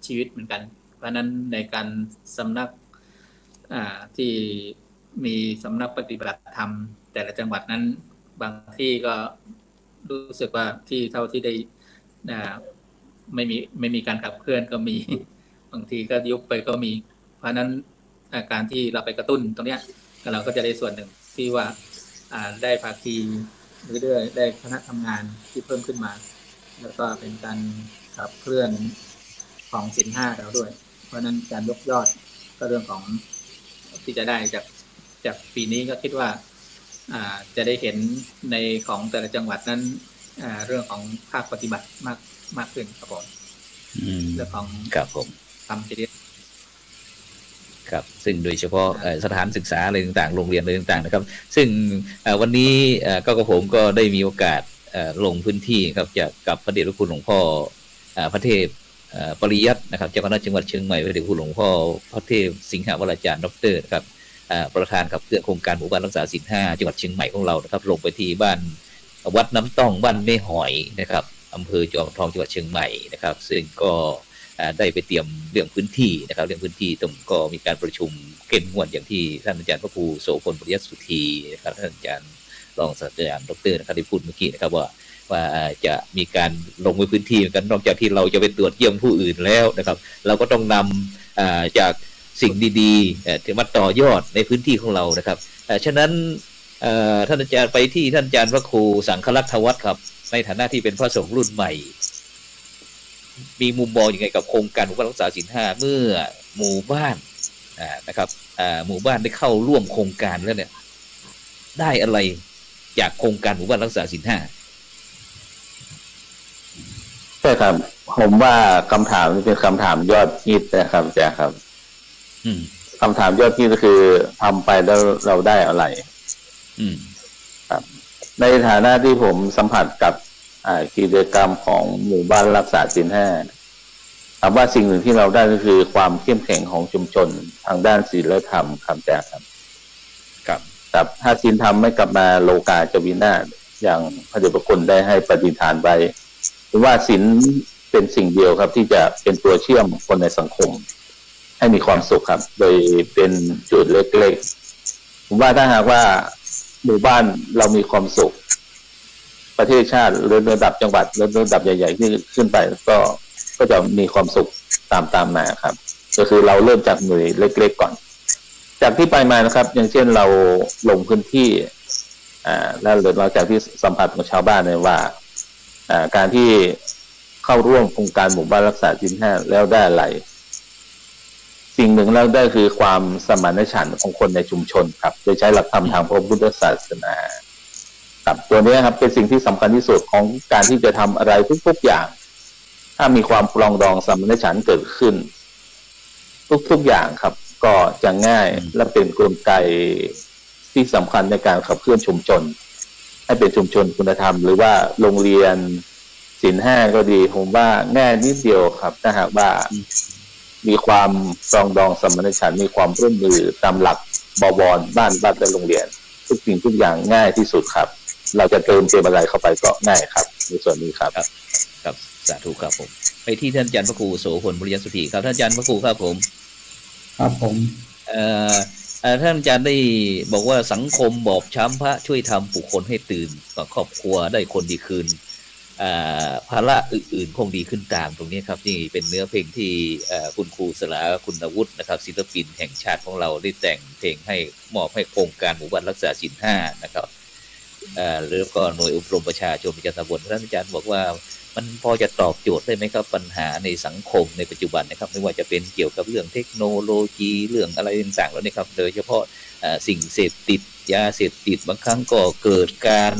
ชีวิตเหมือนกันเพราะนั้นในการสำนักที่มีสำนักปฏิบัติธรรมแต่ละจังหวัดนั้นบางที่ก็รู้สึกว่าที่เท่าที่ได้ไม่มีการขับเคลื่อนก็มีบางทีก็ยุบไปก็มีเพราะนั้นการที่เราไปกระตุ้นตรงเนี้ยเราก็จะได้ส่วนหนึ่งที่ว่าได้ภาคีเรื่อยๆได้คณะทำงานที่เพิ่มขึ้นมาแล้วก็เป็นการขับเคลื่อนของศีลห้าเราด้วยเพราะนั้นการยกยอดก็เรื่องของที่จะได้จากปีนี้ก็คิดว่าจะได้เห็นในของแต่ละจังหวัดนั้นเรื่องของภาคปฏิบัติมากขึ้นครับผมเรื่องของทำจริยธรรมครับซึ่งโดยเฉพาะสถานศึกษาอะไรต่างๆโรงเรียนอะไรต่างๆนะครับซึ่งวันนี้ก็ผมก็ได้มีโอกาสลงพื้นที่ครับกับพระเดชพระคุณหลวงพ่อพระเทพปริยัตินะครับเจ้าคณะจังหวัดเชียงใหม่พระเดชพระคุณหลวงพ่อพระเทพสิงหวราจารย์ดร.ครับประธานขับเคลื่อนโครงการหมู่บ้านรักษาศีลห้าจังหวัดเชียงใหม่ของเรานะครับลงไปที่บ้านวัดน้ำต้องบ้านแม่หอยนะครับอำเภอจอมทองจังหวัดเชียงใหม่นะครับซึ่งก็ได้ไปเตรียมเรื่องพื้นที่นะครับเรื่องพื้นที่ตรงก็มีการประชุมเข้มงวดอย่างที่ท่านอาจารย์พระครูโสพลปริยัติสุธีนะครับท่านอาจารย์รองศาสตราจารย์ดร.นะครับได้พูดเมื่อกี้นะครับว่าจะมีการลงไปพื้นที่กันนอกจากที่เราจะไปตรวจเยี่ยมผู้อื่นแล้วนะครับเราก็ต้องนำจากสิ่งดีๆที่มาต่อยอดในพื้นที่ของเรานะครับฉะนั้นท่านอาจารย์ไปที่ท่านอาจารย์พระครูสังฆลักษวัฒน์ครับในฐานะที่เป็นพระสงฆ์รุ่นใหม่มีมุมมองยังไงกับโครงการหมู่บ้านรักษาศีลห้าเมื่อหมู่บ้านนะครับหมู่บ้านได้เข้าร่วมโครงการแล้วเนี่ยได้อะไรจากโครงการหมู่บ้านรักษาศีลห้าใช่ครับผมว่าคำถามนี้เป็นคำถามยอดฮิตนะครับอาจารย์ครับคำถามยอดฮิตก็คือทำไปแล้วเราได้อะไรครับในฐานะที่ผมสัมผัสกับกิจกรรมของหมู่บ้านรักษาศีลห้าถามว่าสิ่งหนึ่งที่เราได้ก็คือความเข้มแข็งของชุมชนทางด้านศีลธรรมครับอาจารย์ครับถ้าศีลธรรมไม่กลับมาโลกาจะวินาศอย่างพระเดชพระคุณได้ให้ปฏิฐานไว้หรือว่าศีลเป็นสิ่งเดียวครับที่จะเป็นตัวเชื่อมคนในสังคมให้มีความสุขครับโดยเป็นจุดเล็กๆผมว่าถ้าหากว่าหมู่บ้านเรามีความสุขประเทศชาติหรือระดับจังหวัดหรือระดับใหญ่ๆที่ขึ้นไปก็จะมีความสุขตามมาครับก็คือเราเริ่มจากหน่วยเล็กๆก่อนจากที่ไปมานะครับอย่างเช่นเราลงพื้นที่แล้วหลังจากที่สัมผัสกับชาวบ้านเนี่ยว่าการที่เข้าร่วมโครงการหมู่บ้านรักษาศีลห้าแล้วได้อะไรสิ่งหนึ่งแล้วได้คือความสมานฉันท์ของคนในชุมชนครับโดยใช้หลักธรรมทางพระพุทธศาสนาครับตัวนี้ครับเป็นสิ่งที่สำคัญที่สุดของการที่จะทำอะไรทุกๆอย่างถ้ามีความปรองดองสมานฉันท์เกิดขึ้นทุกอย่างครับก็จะง่ายและเป็นกลไกที่สำคัญในการขับเคลื่อนชุมชนให้เป็นชุมชนคุณธรรมหรือว่าโรงเรียนศีลห้าก็ดีผมว่าง่ายนิดเดียวครับถ้าหากว่ามีความปรองดองสมานฉันท์มีความร่วมมือตามหลักบวรบ้านและโรงเรียนทุกสิ่งทุกอย่างง่ายที่สุดครับเราจะเติมอะไรเข้าไปก็ง่ายครับในส่วนนี้ครับครับสาธุครับผมไปที่ท่านอาจารย์พระครูโสพลปริยัติสุธีครับท่านอาจารย์พระครูครับผมครับผม ท่านอาจารย์ได้บอกว่าสังคมบอบช้ำพระช่วยทำปลุกคนให้ตื่นครอบครัวได้คนดีคืนภาระอื่นๆคงดีขึ้นตามตรงนี้ครับนี่เป็นเนื้อเพลงที่คุณครูสลาคุณวุฒินะครับศิลปินแห่งชาติของเราได้แต่งเพลงให้มอบให้โครงการหมู่บ้านรักษาศีล5นะครับหรือก็หน่วยอบรมประชาชนประจำตำบลท่านอาจารย์บอกว่ามันพอจะตอบโจทย์ได้ไหมครับปัญหาในสังคมในปัจจุบันนะครับไม่ว่าจะเป็นเกี่ยวกับเรื่องเทคโนโลยีเรื่องอะไรต่างๆแล้วนี่ครับโดยเฉพาะสิ่งเสพติดยาเสพติดบางครั้งก็เกิดการ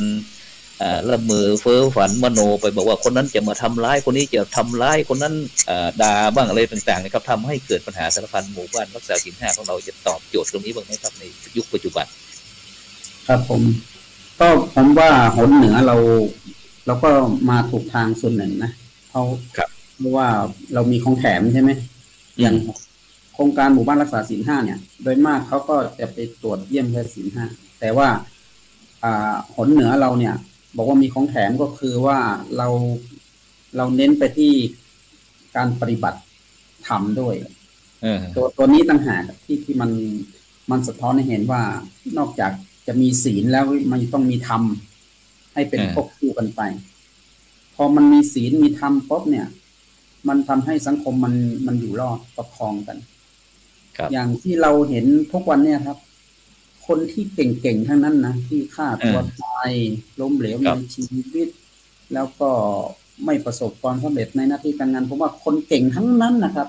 ละเมอเฟ้อฝันมโนไปบอกว่าคนนั้นจะมาทำร้ายคนนี้จะทำร้ายคนนั้นด่าบ้างอะไรต่างๆนะครับทำให้เกิดปัญหาสารพันหมู่บ้านรักษาศีล5ของเราจะตอบโจทย์ตรงนี้บ้างไหมครับในยุคปัจจุบันครับก็ผมว่าหนเหนือเราก็มาถูกทางส่วนหนึ่งนะเพราะว่าเรามีของแถมใช่ไหมอย่างโครงการหมู่บ้านรักษาศีล5เนี่ยโดยมากเขาก็จะไปตรวจเยี่ยมแค่ศีล5แต่ว่าหนเหนือเราเนี่ยบอกว่ามีของแถมก็คือว่าเราเน้นไปที่การปฏิบัติธรรมด้วยตัวนี้ต่างหากที่มันสะท้อนให้เห็นว่านอกจากจะมีศีลแล้วมันต้องมีธรรมให้เป็นควบคู่กันไปพอมันมีศีลมีธรรมปุ๊บเนี่ยมันทำให้สังคมมันอยู่รอดประคองกันอย่างที่เราเห็นทุกวันเนี่ยครับคนที่เก่งๆทั้งนั้นนะที่ฆ่าตัวตายล้มเหลวในชีวิตแล้วก็ไม่ประสบความสำเร็จในหน้าที่การงานผมว่าคนเก่งทั้งนั้นนะครับ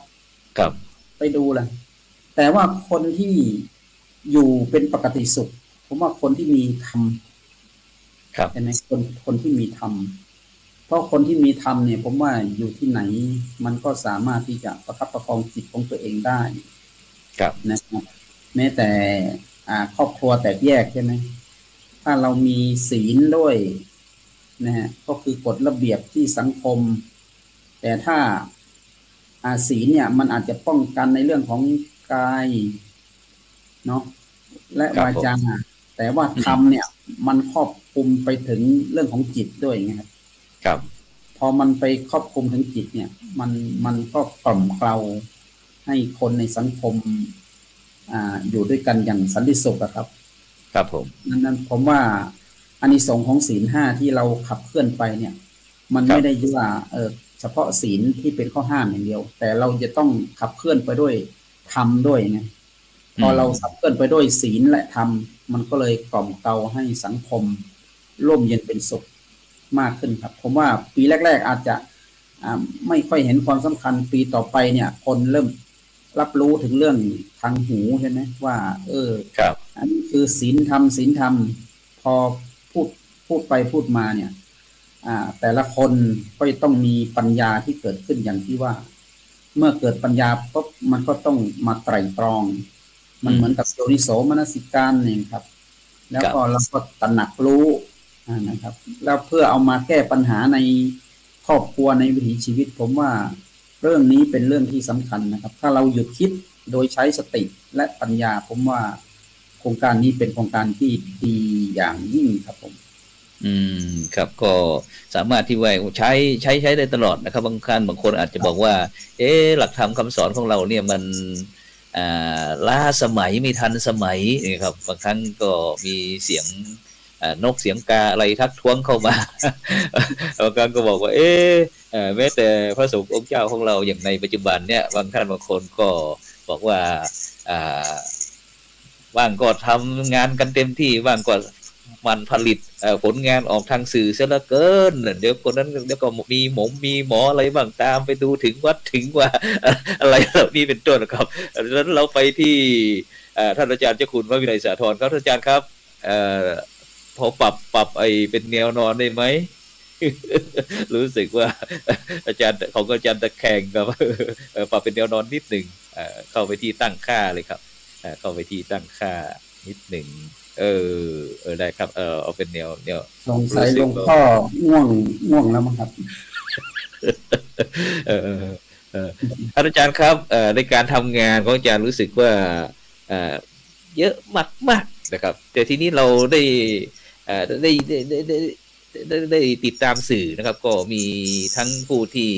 ไปดูเลยแต่ว่าคนที่อยู่เป็นปกติสุขผมว่าคนที่มีธรรมใช่ไหมคนที่มีธรรมเพราะคนที่มีธรรมเนี่ยผมว่าอยู่ที่ไหนมันก็สามารถที่จะประคับประคองจิตของตัวเองได้นะครับแม้แต่ครอบครัวแตกแยกใช่ไหมถ้าเรามีศีลด้วยนะฮะก็คือกฎระเบียบที่สังคมแต่ถ้าศีลเนี่ยมันอาจจะป้องกันในเรื่องของกายเนาะและวาจาแต่ว่าธรรมเนี่ยมันครอบคลุมไปถึงเรื่องของจิตด้วยไงครับพอมันไปครอบคลุมถึงจิตเนี่ยมันก็กล่อมเกลาให้คนในสังคมอยู่ด้วยกันอย่างสันติสุขครับผมนั้นผมว่าอานิสงส์ของศีล5ที่เราขับเคลื่อนไปเนี่ยมันไม่ได้ว่าเฉพาะศีลที่เป็นข้อห้ามอย่างเดียวแต่เราจะต้องขับเคลื่อนไปด้วยธรรมด้วยไงพอเราขับเคลื่อนไปด้วยศีลและธรรมมันก็เลยกล่อมเกลาให้สังคมร่มเย็นเป็นสุขมากขึ้นครับผมว่าปีแรกๆอาจจะไม่ค่อยเห็นความสำคัญปีต่อไปเนี่ยคนเริ่มรับรู้ถึงเรื่องทางหูใช่ไหมว่าอันนี้คือศีลธรรมพอพูดไปพูดมาเนี่ยแต่ละคนก็ต้องมีปัญญาที่เกิดขึ้นอย่างที่ว่าเมื่อเกิดปัญญาปุ๊บมันก็ต้องมาไตร่ตรองมันเหมือนกับโยนิโสมนสิการเองครับแล้วก็เราก็ตระหนักรู้นะครับแล้วเพื่อเอามาแก้ปัญหาในครอบครัวในวิถีชีวิตผมว่าเรื่องนี้เป็นเรื่องที่สำคัญนะครับถ้าเราหยุดคิดโดยใช้สติและปัญญาผมว่าโครงการนี้เป็นโครงการที่ดีอย่างยิ่งครับผมครับก็สามารถที่ว่าใช้ได้ตลอดนะครับบางคนอาจจะบอกว่าหลักธรรมคำสอนของเราเนี่ยมันล้าสมัยไม่ทันสมัยนี่ครับบางครั้งก็มีเสียงนกเสียงกาอะไรทักท้วงเข้ามาบางครั้งก็บอกว่าแม้แต่พระสงฆ์องค์เจ้าของเราอย่างในปัจจุบันเนี่ยบางท่านบางคนก็บอกว่าว่างก็ทำงานกันเต็มที่ว่างก็มันผลิตผลงานออกทางสื่อเสียเหลือเกินเดี๋ยวคนนั้นเดี๋ยวก็มีหมออะไรบ้างตามไปดูถึงวัดถึงว่าอะไรเหล่านี้เป็นต้นครับดังนั้นเราไปที่ท่านอาจารย์เจ้าคุณพระวินัยสาธรครับท่านอาจารย์ครับพอปรับไอ้เป็นแนวนอนได้ไหม รู้สึกว่าอาจารย์ของอาจารย์ตะแคงกับปรับเป็นแนวนอนนิดหนึ่งเข้าไปที่ตั้งค่าเลยครับเข้าไปที่ตั้งค่านิดหนึ่งได้ครับเอาเป็นแนวสงสัยหลวงพ่อง่วงแล้วมั้งครับอาจารย์ครับในการทำงานของอาจารย์รู้สึกว่าเยอะมากนะครับแต่ทีนี้เราได้ติดตามสื่อนะครับก็มีทั้งผู้ที่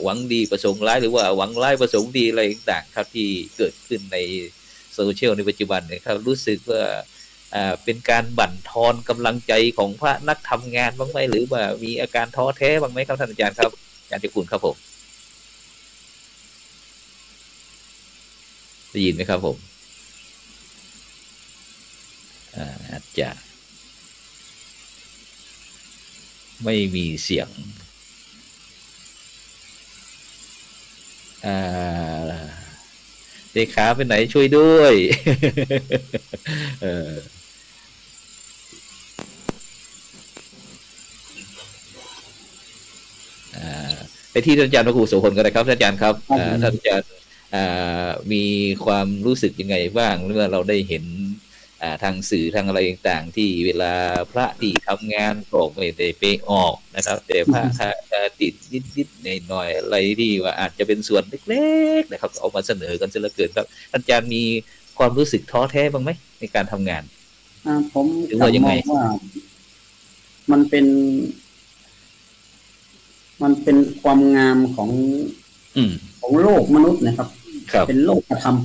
หวังดีประสงค์ร้ายหรือว่าหวังร้ายประสงค์ดีอะไรต่างๆครับที่เกิดขึ้นใน โซเชียลในปัจจุบันเนี่ยครับรู้สึกว่าเป็นการบั่นทอนกำลังใจของพระนักทำงานบ้างไหมหรือว่ามีอาการท้อแท้บ้างไหมครับท่านอาจารย์ครับอาจารย์เจ้าคุณครับผมได้ยินไหมครับผมอาจจะไม่มีเสียงเลขาไปไหนช่วยด้วย ไปที่ท่านอาจารย์พระครูโสพลก็ได้ครับท่านอาจารย์ครับท่านอาจารย์มีความรู้สึกยังไงบ้างเมื่อเราได้เห็นทางสื่อทางอะไรต่างๆที่เวลาพระที่ทำงานก็ไม่ได้ไปออกนะครับแต่พระติดนิดๆหน่อยๆอะไรที่ว่าอาจจะเป็นส่วนเล็กๆนะครับเอามาเสนอกันเสียเหลือเกินครับท่านอาจารย์มีความรู้สึกท้อแท้บ้างไหมในการทำงานผมหรือว่ายังไงว่ามันเป็นความงามของโลกมนุษย์นะครับเป็นโลกธรรม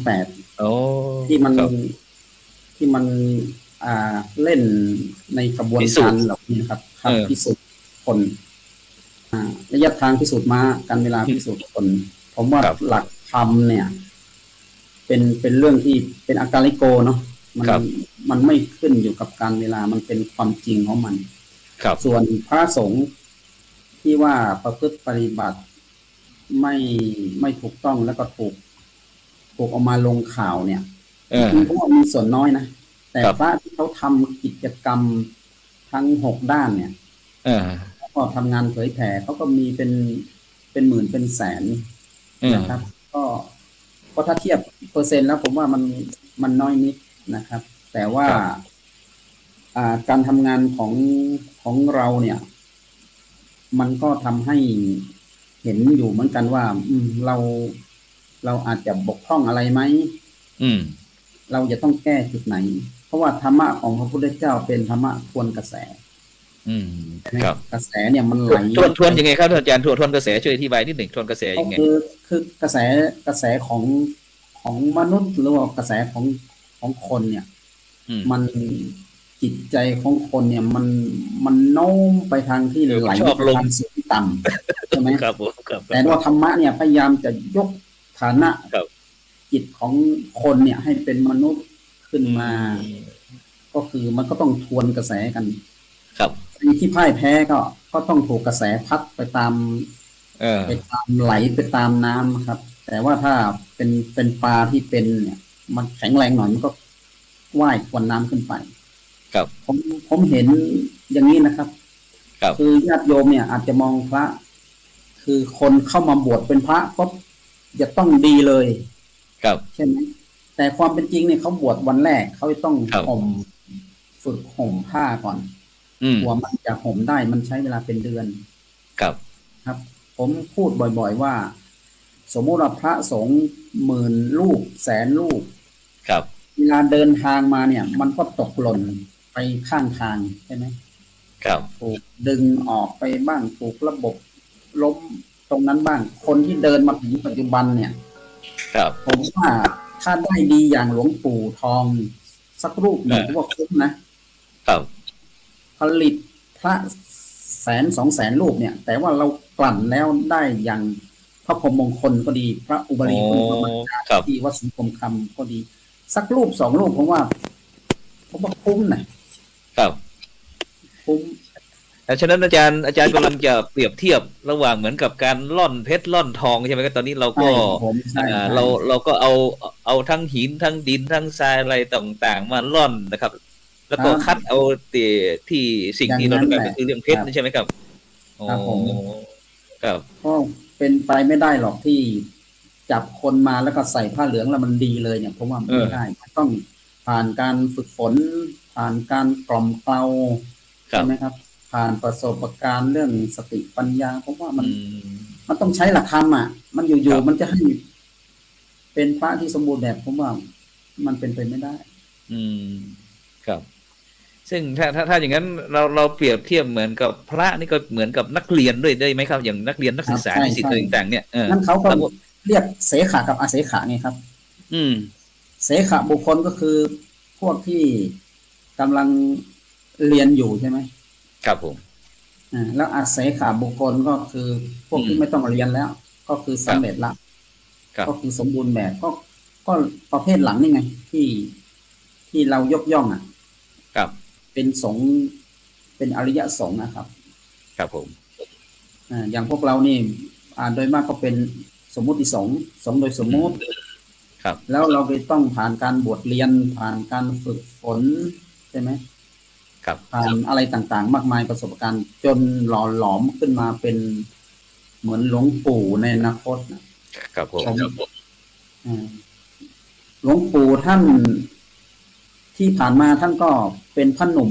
8ที่มันเล่นในกระบวนการเหล่านี้ครับพิสูจน์คนระยะทางพิสูจน์มาการเวลาพิสูจน์คนผมว่าหลักธรรมเนี่ยเป็นเรื่องที่เป็นอากาลิโกเนาะมันไม่ขึ้นอยู่กับการเวลามันเป็นความจริงของมันส่วนพระสงฆ์ที่ว่าประพฤติปฏิบัติไม่ถูกต้องแล้วก็ถูกเอามาลงข่าวเนี่ยเพราะว่ามีส่วนน้อยนะแต่พระที่เขาทำกิจกรรมทั้ง6 ด้านเนี่ยก็ทำงานเผยแผ่เขาก็มีเป็นหมื่นเป็นแสนนะครับก็ถ้าเทียบเปอร์เซ็นต์แล้วผมว่ามันน้อยนิดนะครับแต่ว่าการทำงานของเราเนี่ยมันก็ทำให้เห็นอยู่เหมือนกันว่าเราอาจจะบกพร่องอะไรไหมเราจะต้องแก้จุดไหนเพราะว่าธรรมะของพระพุทธเจ้าเป็นธรรมะทวนกระแสกระแสเนี่ยมันไหลทวนยังไงครับอาจารย์ทวนกระแสช่วยอธิบายนิดหนึ่งทวนกระแสยังไงคือกระแสของมนุษย์หรือว่ากระแสของคนเนี่ยมันจิตใจของคนเนี่ยมันโน้มไปทางที่ไหลไปทางสูงต่ำใช่ไหมครับแต่ว่าธรรมะเนี่ยพยายามจะยกฐานะจิตของคนเนี่ยให้เป็นมนุษย์ขึ้นมาก็คือมันก็ต้องทวนกระแสกันที่พ่ายแพ้ก็ต้องถูกกระแสพัดไปตามไหลไปตามน้ำครับแต่ว่าถ้าเป็นปลาที่เป็นเนี่ยมันแข็งแรงหน่อยมันก็ว่ายทวนน้ำขึ้นไปผมเห็นอย่างนี้นะครับคือญาติโยมเนี่ยอาจจะมองพระคือคนเข้ามาบวชเป็นพระก็จะต้องดีเลยใช่ไหมแต่ความเป็นจริงเนี่ยเขาบวชวันแรกเขาต้องฝึกห่มผ้าก่อนกว่ามันจะห่มได้มันใช้เวลาเป็นเดือนครับผมพูดบ่อยๆว่าสมมติว่าพระสงฆ์10,000 รูป100,000 รูปเวลาเดินทางมาเนี่ยมันก็ตกหล่นไปข้างทางใช่ไหมถูกดึงออกไปบ้างถูกระบบล้มตรงนั้นบ้างคนที่เดินมาถึงปัจจุบันเนี่ยผมว่าถ้าได้ดีอย่างหลวงปู่ทองสักรูปหนึ่งก็คุ้มนะผลิตพระ100,000-200,000 รูปเนี่ยแต่ว่าเรากลั่นแล้วได้อย่างพระพรหมมงคลก็ดีพระอุบลีคุณธรรมที่วัดสุนทรคำก็ดีสักรูป2 รูปผมว่าคุ้มนะครับคุ้มฉะนั้นอาจารย์กำลังจะเปรียบเทียบระหว่างเหมือนกับการล่อนเพชรล่อนทองใช่ไหมครับตอนนี้เราก็เราก็เอาทั้งหินทั้งดินทั้งทรายอะไรต่างๆมาล่อนนะครับแล้วก็คัดเอาที่สิ่งที่เราต้องการก็คือเรื่องเพชรใช่ไหมครับครับก็เป็นไปไม่ได้หรอกที่จับคนมาแล้วก็ใส่ผ้าเหลืองแล้วมันดีเลยเนี่ยผมว่าไม่ได้ต้องผ่านการฝึกฝนผ่านการกล่อมเกลาใช่ไหมครับผ่านประสบการณ์เรื่องสติปัญญาผมว่ามันต้องใช้หลักธรรมอ่ะมันอยู่ๆมันจะให้เป็นพระที่สมบูรณ์แบบผมว่ามันเป็นไปไม่ได้ครับซึ่งถ้าอย่างนั้นเราเปรียบเทียบเหมือนกับพระนี่ก็เหมือนกับนักเรียนด้วยได้ไหมครับอย่างนักเรียนนักศึกษานิสิตต่างๆเนี่ยนั่นเขาก็เรียกเสขะกับอาเสขะไงครับ เสขบุคคลก็คือพวกที่กำลังเรียนอยู่ใช่ไหมครับผมแล้วอาเสขบุคคลก็คือพวกที่ไม่ต้องเรียนแล้ว ก็คือสำเร็จละก็คือสมบูรณ์แบบก็ประเภทหลังนี่ไงที่เรายกย่องครับเป็นสงฆ์เป็นอริยสงฆ์นะครับครับผมอย่างพวกเรานี่โดยมากก็เป็นสมมุติสงฆ์โดยสมมุติครับแล้วเราไปต้องผ่านการบวชเรียนผ่านการฝึกฝนใช่ไหมครับผ่านอะไรต่างๆมากมายประสบการณ์จนหล่อหลอมขึ้นมาเป็นเหมือนหลวงปู่ในอนาคตครับผมหลวงปู่ท่านที่ผ่านมาท่านก็เป็นพระหนุ่ม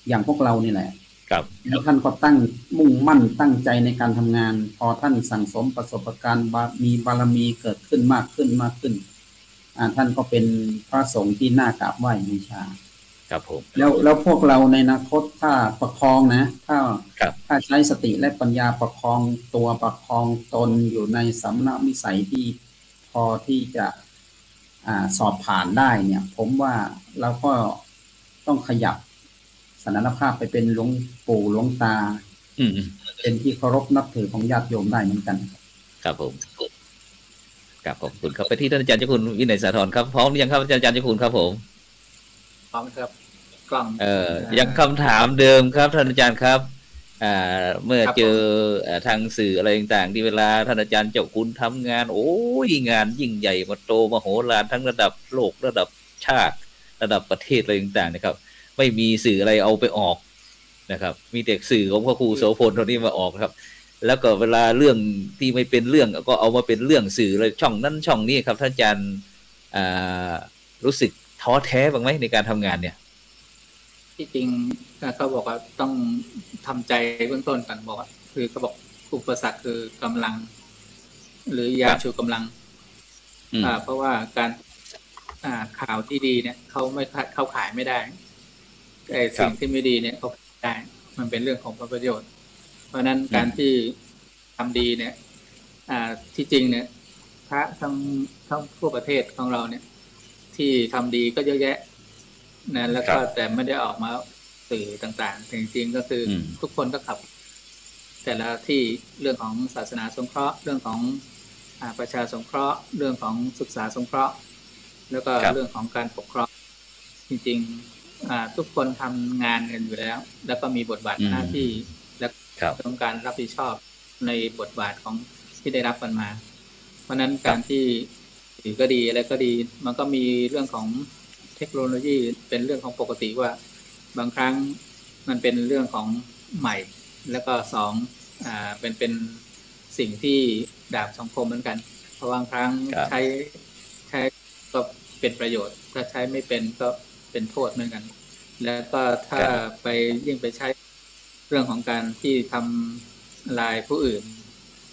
อย่างพวกเรานี่แหละครับแล้วท่านก็ตั้งมุ่งมั่นตั้งใจในการทำงานพอท่านสั่งสมประสบการณ์มีบารมีเกิดขึ้นมากขึ้นท่านก็เป็นพระสงฆ์ที่น่ากราบไหว้บูชาครับผมแล้วพวกเราในอนาคตถ้าประคองนะถ้าใช้สติและปัญญาประคองตัวประคองตนอยู่ในสำนักวิสัยที่พอที่จะสอบผ่านได้เนี่ยผมว่าเราก็ต้องขยับสถานภาพไปเป็นหลวงปู่หลวงตาเป็นที่เคารพนับถือของญาติโยมได้เหมือนกันครับผมครับขอบคุณครับไปที่ท่านอาจารย์เจ้าคุณวินัยสาธรครับพร้อมหรือยังครับอาจารย์เจ้าคุณครับผมพร้อมครับกล้องยังคำถามเดิมครับท่านอาจารย์ครับเมื่อเจอทางสื่ออะไรต่างๆที่เวลาท่านอาจารย์เจ้าคุณทำงานโอ้ยงานยิ่งใหญ่มาโตมโหฬารทั้งระดับโลกระดับชาติระดับประเทศอะไรต่างๆนะครับไม่มีสื่ออะไรเอาไปออกนะครับมีแต่สื่อของพระครูโสพลเท่านี้มาออกครับแล้วก็เวลาเรื่องที่ไม่เป็นเรื่องก็เอามาเป็นเรื่องสื่อเลยช่องนั้นช่องนี้ครับท่านอาจารย์รู้สึกท้อแท้บ้างไหมในการทำงานเนี่ยที่จริงเขาบอกว่าต้องทำใจเบื้องต้นกันบอกว่าคือเขาบอกอุปสรรคคือกำลังหรือยาชูกำลังเพราะว่าการข่าวที่ดีเนี่ยเขาไม่เข้าขายไม่ได้ไอ้สิ่งที่ไม่ดีเนี่ยเขาได้มันเป็นเรื่องของผลประโยชน์เพราะนั้นการที่ทำดีเนี่ยที่จริงเนี่ยพระทั้งทั่วประเทศของเราเนี่ยที่ทำดีก็เยอะแยะนะแล้วก็แต่ไม่ได้ออกมาสื่อต่างๆจริงๆก็คือทุกคนก็ขับแต่ละที่เรื่องของศาสนาสงเคราะห์เรื่องของประชาสงเคราะห์เรื่องของศึกษาสงเคราะห์แล้วก็เรื่องของการปกครองจริงๆทุกคนทำงานกันอยู่แล้วแล้วก็มีบทบาทหน้าที่และต้องการรับผิดชอบในบทบาทของที่ได้รับกันมาเพราะนั้นการที่ดีก็ดีอะไรก็ดีมันก็มีเรื่องของเทคโนโลยีเป็นเรื่องของปกติว่าบางครั้งมันเป็นเรื่องของใหม่แล้วก็สองเป็นสิ่งที่ดาบสองคมเหมือนกันเพราะบางครั้งใช้ก็เป็นประโยชน์ถ้าใช้ไม่เป็นก็เป็นโทษเหมือนกันแล้วก็ถ้าไปยิ่งไปใช้เรื่องของการที่ทำลายผู้อื่น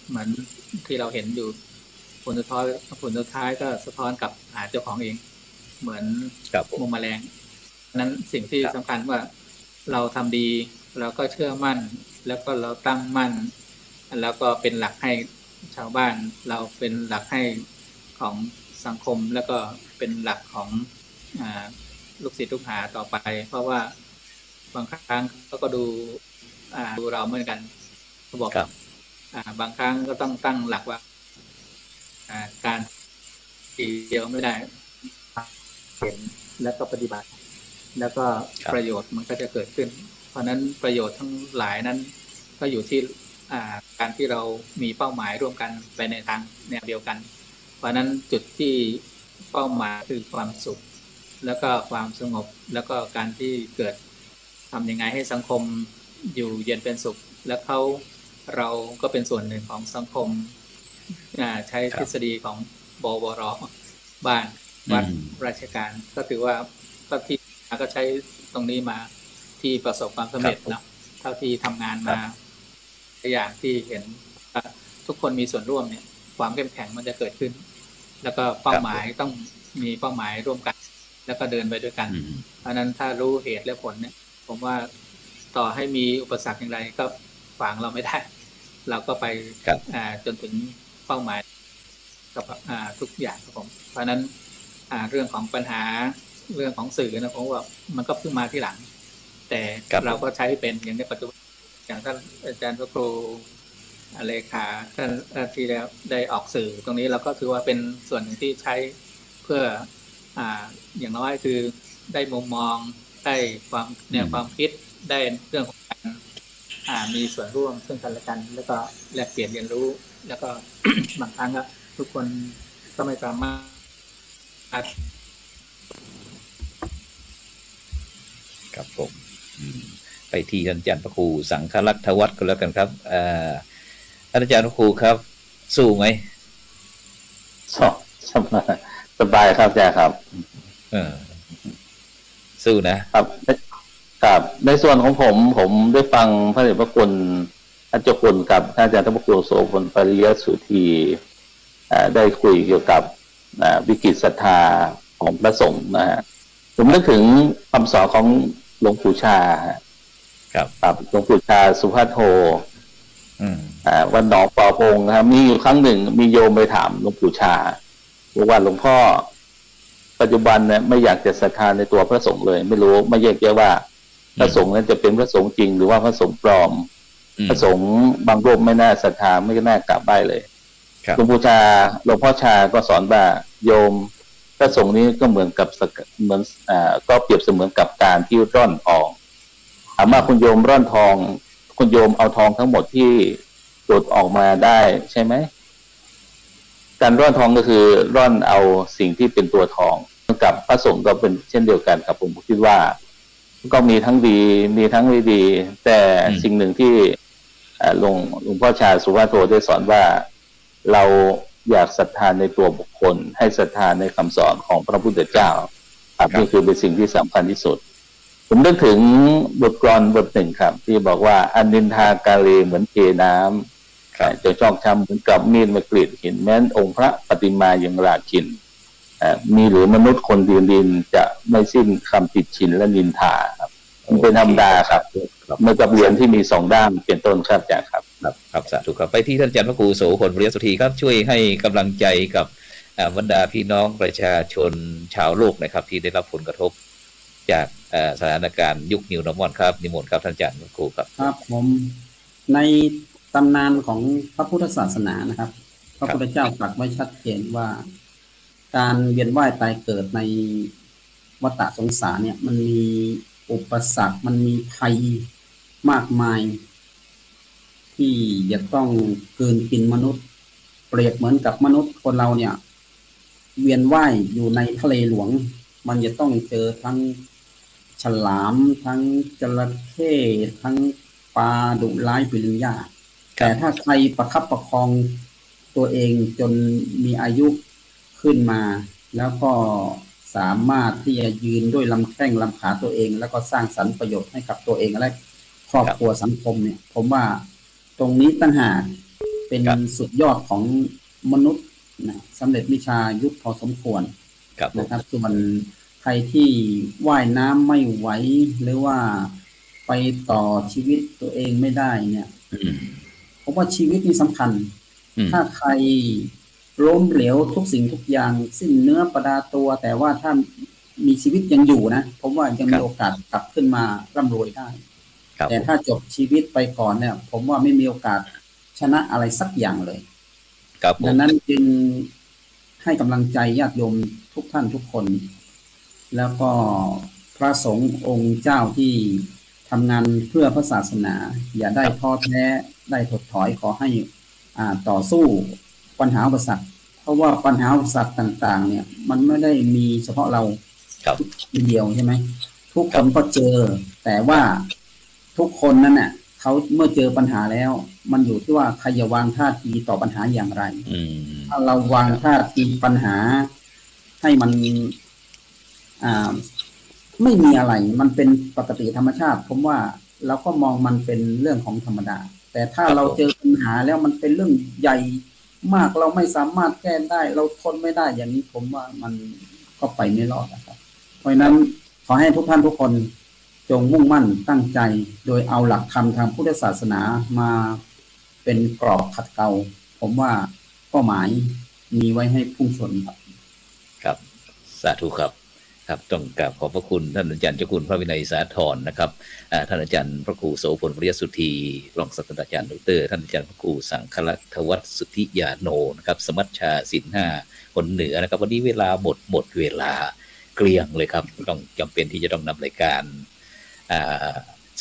เหมือนที่เราเห็นอยู่ผลสุดท้ายก็สะท้อนกับหาเจ้าของเองเหมือนมุมแมลงนั้นสิ่งที่สำคัญว่าเราทำดีเราก็เชื่อมั่นแล้วก็เราตั้งมั่นแล้วก็เป็นหลักให้ชาวบ้านเราเป็นหลักให้ของสังคมแล้วก็เป็นหลักของลูกศิษย์ลูกหาต่อไปเพราะว่าบางครั้งเขาก็ดูเราเหมือนกันเขาบอกบางครั้งก็ต้องตั้งหลักว่าการเดียวไม่ได้เห็นแล้วก็ปฏิบัติแล้วก็ประโยชน์มันก็จะเกิดขึ้นเพราะนั้นประโยชน์ทั้งหลายนั้นก็อยู่ที่การที่เรามีเป้าหมายร่วมกันไปในทางแนวเดียวกันเพราะนั้นจุดที่เป้าหมายคือความสุขแล้วก็ความสงบแล้วก็การที่เกิดทำยังไงให้สังคมอยู่เย็นเป็นสุขและเราก็เป็นส่วนหนึ่งของสังคมใช้ทฤษฎีของบวรบ้านวัดราชการก็ถือว่าก็ที่ก็ใช้ตรงนี้มาที่ประสบความสำเร็จเนาะเท่าที่ทำงานมาอย่างที่เห็นทุกคนมีส่วนร่วมเนี่ยความเข้มแข็งมันจะเกิดขึ้นแล้วก็เป้าหมายต้องมีเป้าหมายร่วมกันแล้วก็เดินไปด้วยกันเพราะนั้นถ้ารู้เหตุและผลเนี่ยผมว่าต่อให้มีอุปสรรคอย่างไรก็ฝังเราไม่ได้เราก็ไปจนถึงเป้าหมายกับทุกอย่างครับผมเพราะนั้น เรื่องของปัญหาเรื่องของสื่อนะผมว่ามันก็เพิ่งมาที่หลัง แต่เราก็ใช้เป็นอย่างในปัจจุบันอย่างท่านอาจารย์พระครูเลขาท่านที่แล้วได้ออกสื่อตรงนี้เราก็ถือว่าเป็นส่วนหนึ่งที่ใช้เพื่ออย่างน้อยคือได้มุมมองได้ความแนวความคิดได้เรื่องของการมีส่วนร่วมซึ่งกันและกันแล้วก็แลกเปลี่ยนเรียนรู้แล้วก็ บางครั้งก็ทุกคนก็ไม่สามารถครับผมไปที่ท่านอาจารย์พระครูสังฆลักษวัฒน์ก็แล้วกันครับท่านอาจารย์พระครูครับสู้ไหมสบายครับอาจารย์ครับสู้นะครับครับในส่วนของผมได้ฟังพระเดชพระคุณอาจารย์คุณกับท่านอาจารย์พระครูโสพลปริยสุธีได้คุยเกี่ยวกับวิกฤตศรัทธาของพระสงฆ์นะฮะผมนึกถึงคำสอนของหลวงปู่ชาครับหลวงปู่ชาสุภัทโทวันหนองปอพงครับมีอยู่ครั้งหนึ่งมีโยมไปถามหลวงปู่ชาบอกว่าหลวงพ่อปัจจุบันเนี่ยไม่อยากจะศรัทธาในตัวพระสงฆ์เลยไม่รู้ไม่แยกแยะว่าพระสงฆ์นั้นจะเป็นพระสงฆ์จริงหรือว่าพระสงฆ์ปลอมพระสงฆ์บางรูปไม่น่าศรัทธาไม่น่ากราบไหว้เลยหลวงปู่ชาหลวงพ่อชาก็สอนว่าโยมพระสงฆ์นี้ก็เหมือนกับก็เปรียบเสมือนกับการที่ร่อนทองถามว่าคุณโยมร่อนทองคุณโยมเอาทองทั้งหมดที่หลุดออกมาได้ใช่ไหมการร่อนทองก็คือร่อนเอาสิ่งที่เป็นตัวทองกับพระสงฆ์ก็เป็นเช่นเดียวกันครับผมคิดว่าก็มีทั้งดีมีทั้งไม่ดีแต่สิ่งหนึ่งที่หลวงพ่อชาสุภัทโทได้สอนว่าเราอยากศรัทธาในตัวบุคคลให้ศรัทธาในคำสอนของพระพุทธเจ้าครับนี่คือเป็นสิ่งที่สำคัญที่สุดผมนึกถึงบทกลอนบทหนึ่งครับที่บอกว่าอนินทากาเลเหมือนเทน้ำจะช่องช้ำเหมือนกับมีดมากรีดหินแม้นองค์พระปฏิมาอย่างราคินมีหรือมนุษย์คนดินจะไม่สิ้นคำติดชินและนินทาครับมันเป็นธรรมดาครับเมื่อกับเหรียญที่มีสองด้านเป็นต้นครับอาจารย์ครับครับสาธุครับไปที่ท่านอาจารย์พระครูโสพลปริยสุธีครับช่วยให้กำลังใจกับบรรดาพี่น้องประชาชนชาวโลกนะครับที่ได้รับผลกระทบจากสถานการณ์ยุคนิวนอร์มอลครับนิมนต์ครับท่านอาจารย์พระครูครับครับผมในตำนานของพระพุทธศาสนานะครับพระพุทธเจ้าตรัสไว้ชัดเจนว่าการเวียนว่ายตายเกิดในวัฏสงสารเนี่ยมันมีอุปสรรคมันมีภัยมากมายที่จะต้องกลืนกินมนุษย์เปรียบเหมือนกับมนุษย์คนเราเนี่ยเวียนว่ายอยู่ในทะเลหลวงมันจะต้องเจอทั้งฉลามทั้งจระเข้ทั้งปลาดุร้ายปิรันย่าแต่ถ้าใครประคับประคองตัวเองจนมีอายุขึ้นมาแล้วก็สามารถที่จะยืนด้วยลำแข้งลำขาตัวเองแล้วก็สร้างสรรค์ประโยชน์ให้กับตัวเองและครอบครัวสังคมเนี่ยผมว่าตรงนี้ตั้งหากเป็นสุดยอดของมนุษย์นะสำเร็จวิชายุคพอสมควรนะครับส่วนใครที่ว่ายน้ำไม่ไหวหรือว่าไปต่อชีวิตตัวเองไม่ได้เนี่ยผมว่าชีวิตนี่สำคัญถ้าใครล้มเหลวทุกสิ่งทุกอย่างสิ้นเนื้อประดาตัวแต่ว่าถ้ามีชีวิตยังอยู่นะผมว่ายังมีโอกาสกลับขึ้นมาร่ำรวยได้แต่ถ้าจบชีวิตไปก่อนเนี่ยผมว่าไม่มีโอกาสชนะอะไรสักอย่างเลยดังนั้นจึงให้กำลังใจญาติโยมทุกท่านทุกคนแล้วก็พระสงฆ์องค์เจ้าที่ทำงานเพื่อพระศาสนาอย่าได้ท้อแท้ได้ถดถอยขอให้ต่อสู้ปัญหาอุปสรรคเพราะว่าปัญหาอุปสรรคต่างๆเนี่ยมันไม่ได้มีเฉพาะเราคนเดียวใช่ไหมทุกคนก็เจอแต่ว่าทุกคนนั้นน่ะเขาเมื่อเจอปัญหาแล้วมันอยู่ที่ว่าใครจะวางท่าทีต่อปัญหาอย่างไรถ้าเราวางท่าทีปัญหาให้มันไม่มีอะไรมันเป็นปกติธรรมชาติผมว่าเราก็มองมันเป็นเรื่องของธรรมดาแต่ถ้าเราเจอปัญหาแล้วมันเป็นเรื่องใหญ่มากเราไม่สามารถแก้ได้เราทนไม่ได้อย่างนี้ผมว่ามันก็ไปไม่รอดนะครับเพราะฉะนั้นขอให้ทุกท่านทุกคนจงมุ่งมั่นตั้งใจโดยเอาหลักธรรมทางพุทธศาสนามาเป็นกรอบขัดเกลาผมว่าเป้าหมายมีไว้ให้พุ่งชนครับครับส าธุครับครับต้องกราบขอบพระคุณท่านอาจารย์เจ้าคุณพระวินัยสาธรนะครับท่านอาจารย์พระครูโสพลปริยสุทธีรองศาสตราจารย์ดรท่านอาจารย์พระครูสังฆลักษณ์วัฒน์สุทธิยาโนนะครับสมัชชาศีล5คนเหนือนะครับวันนี้เวลาหมดเวลาเกลี้ยงเลยครับต้องจำเป็นที่จะต้องนำรายการ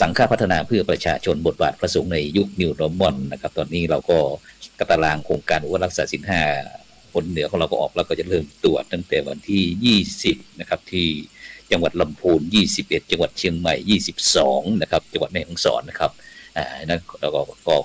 สังฆพัฒนาเพื่อประชาชนบทบาทพระสงฆ์ในยุคนิวนอร์มอนนะครับตอนนี้เราก็กระตารางโครงการอุปรักษาศีล5คนเหนือของเราก็ออกแล้วก็จะเริ่มตรวจตั้งแต่วันที่20นะครับที่จังหวัดลำพูน21จังหวัดเชียงใหม่22นะครับจังหวัดแม่ฮ่องสอนนะครับนั้นเราก็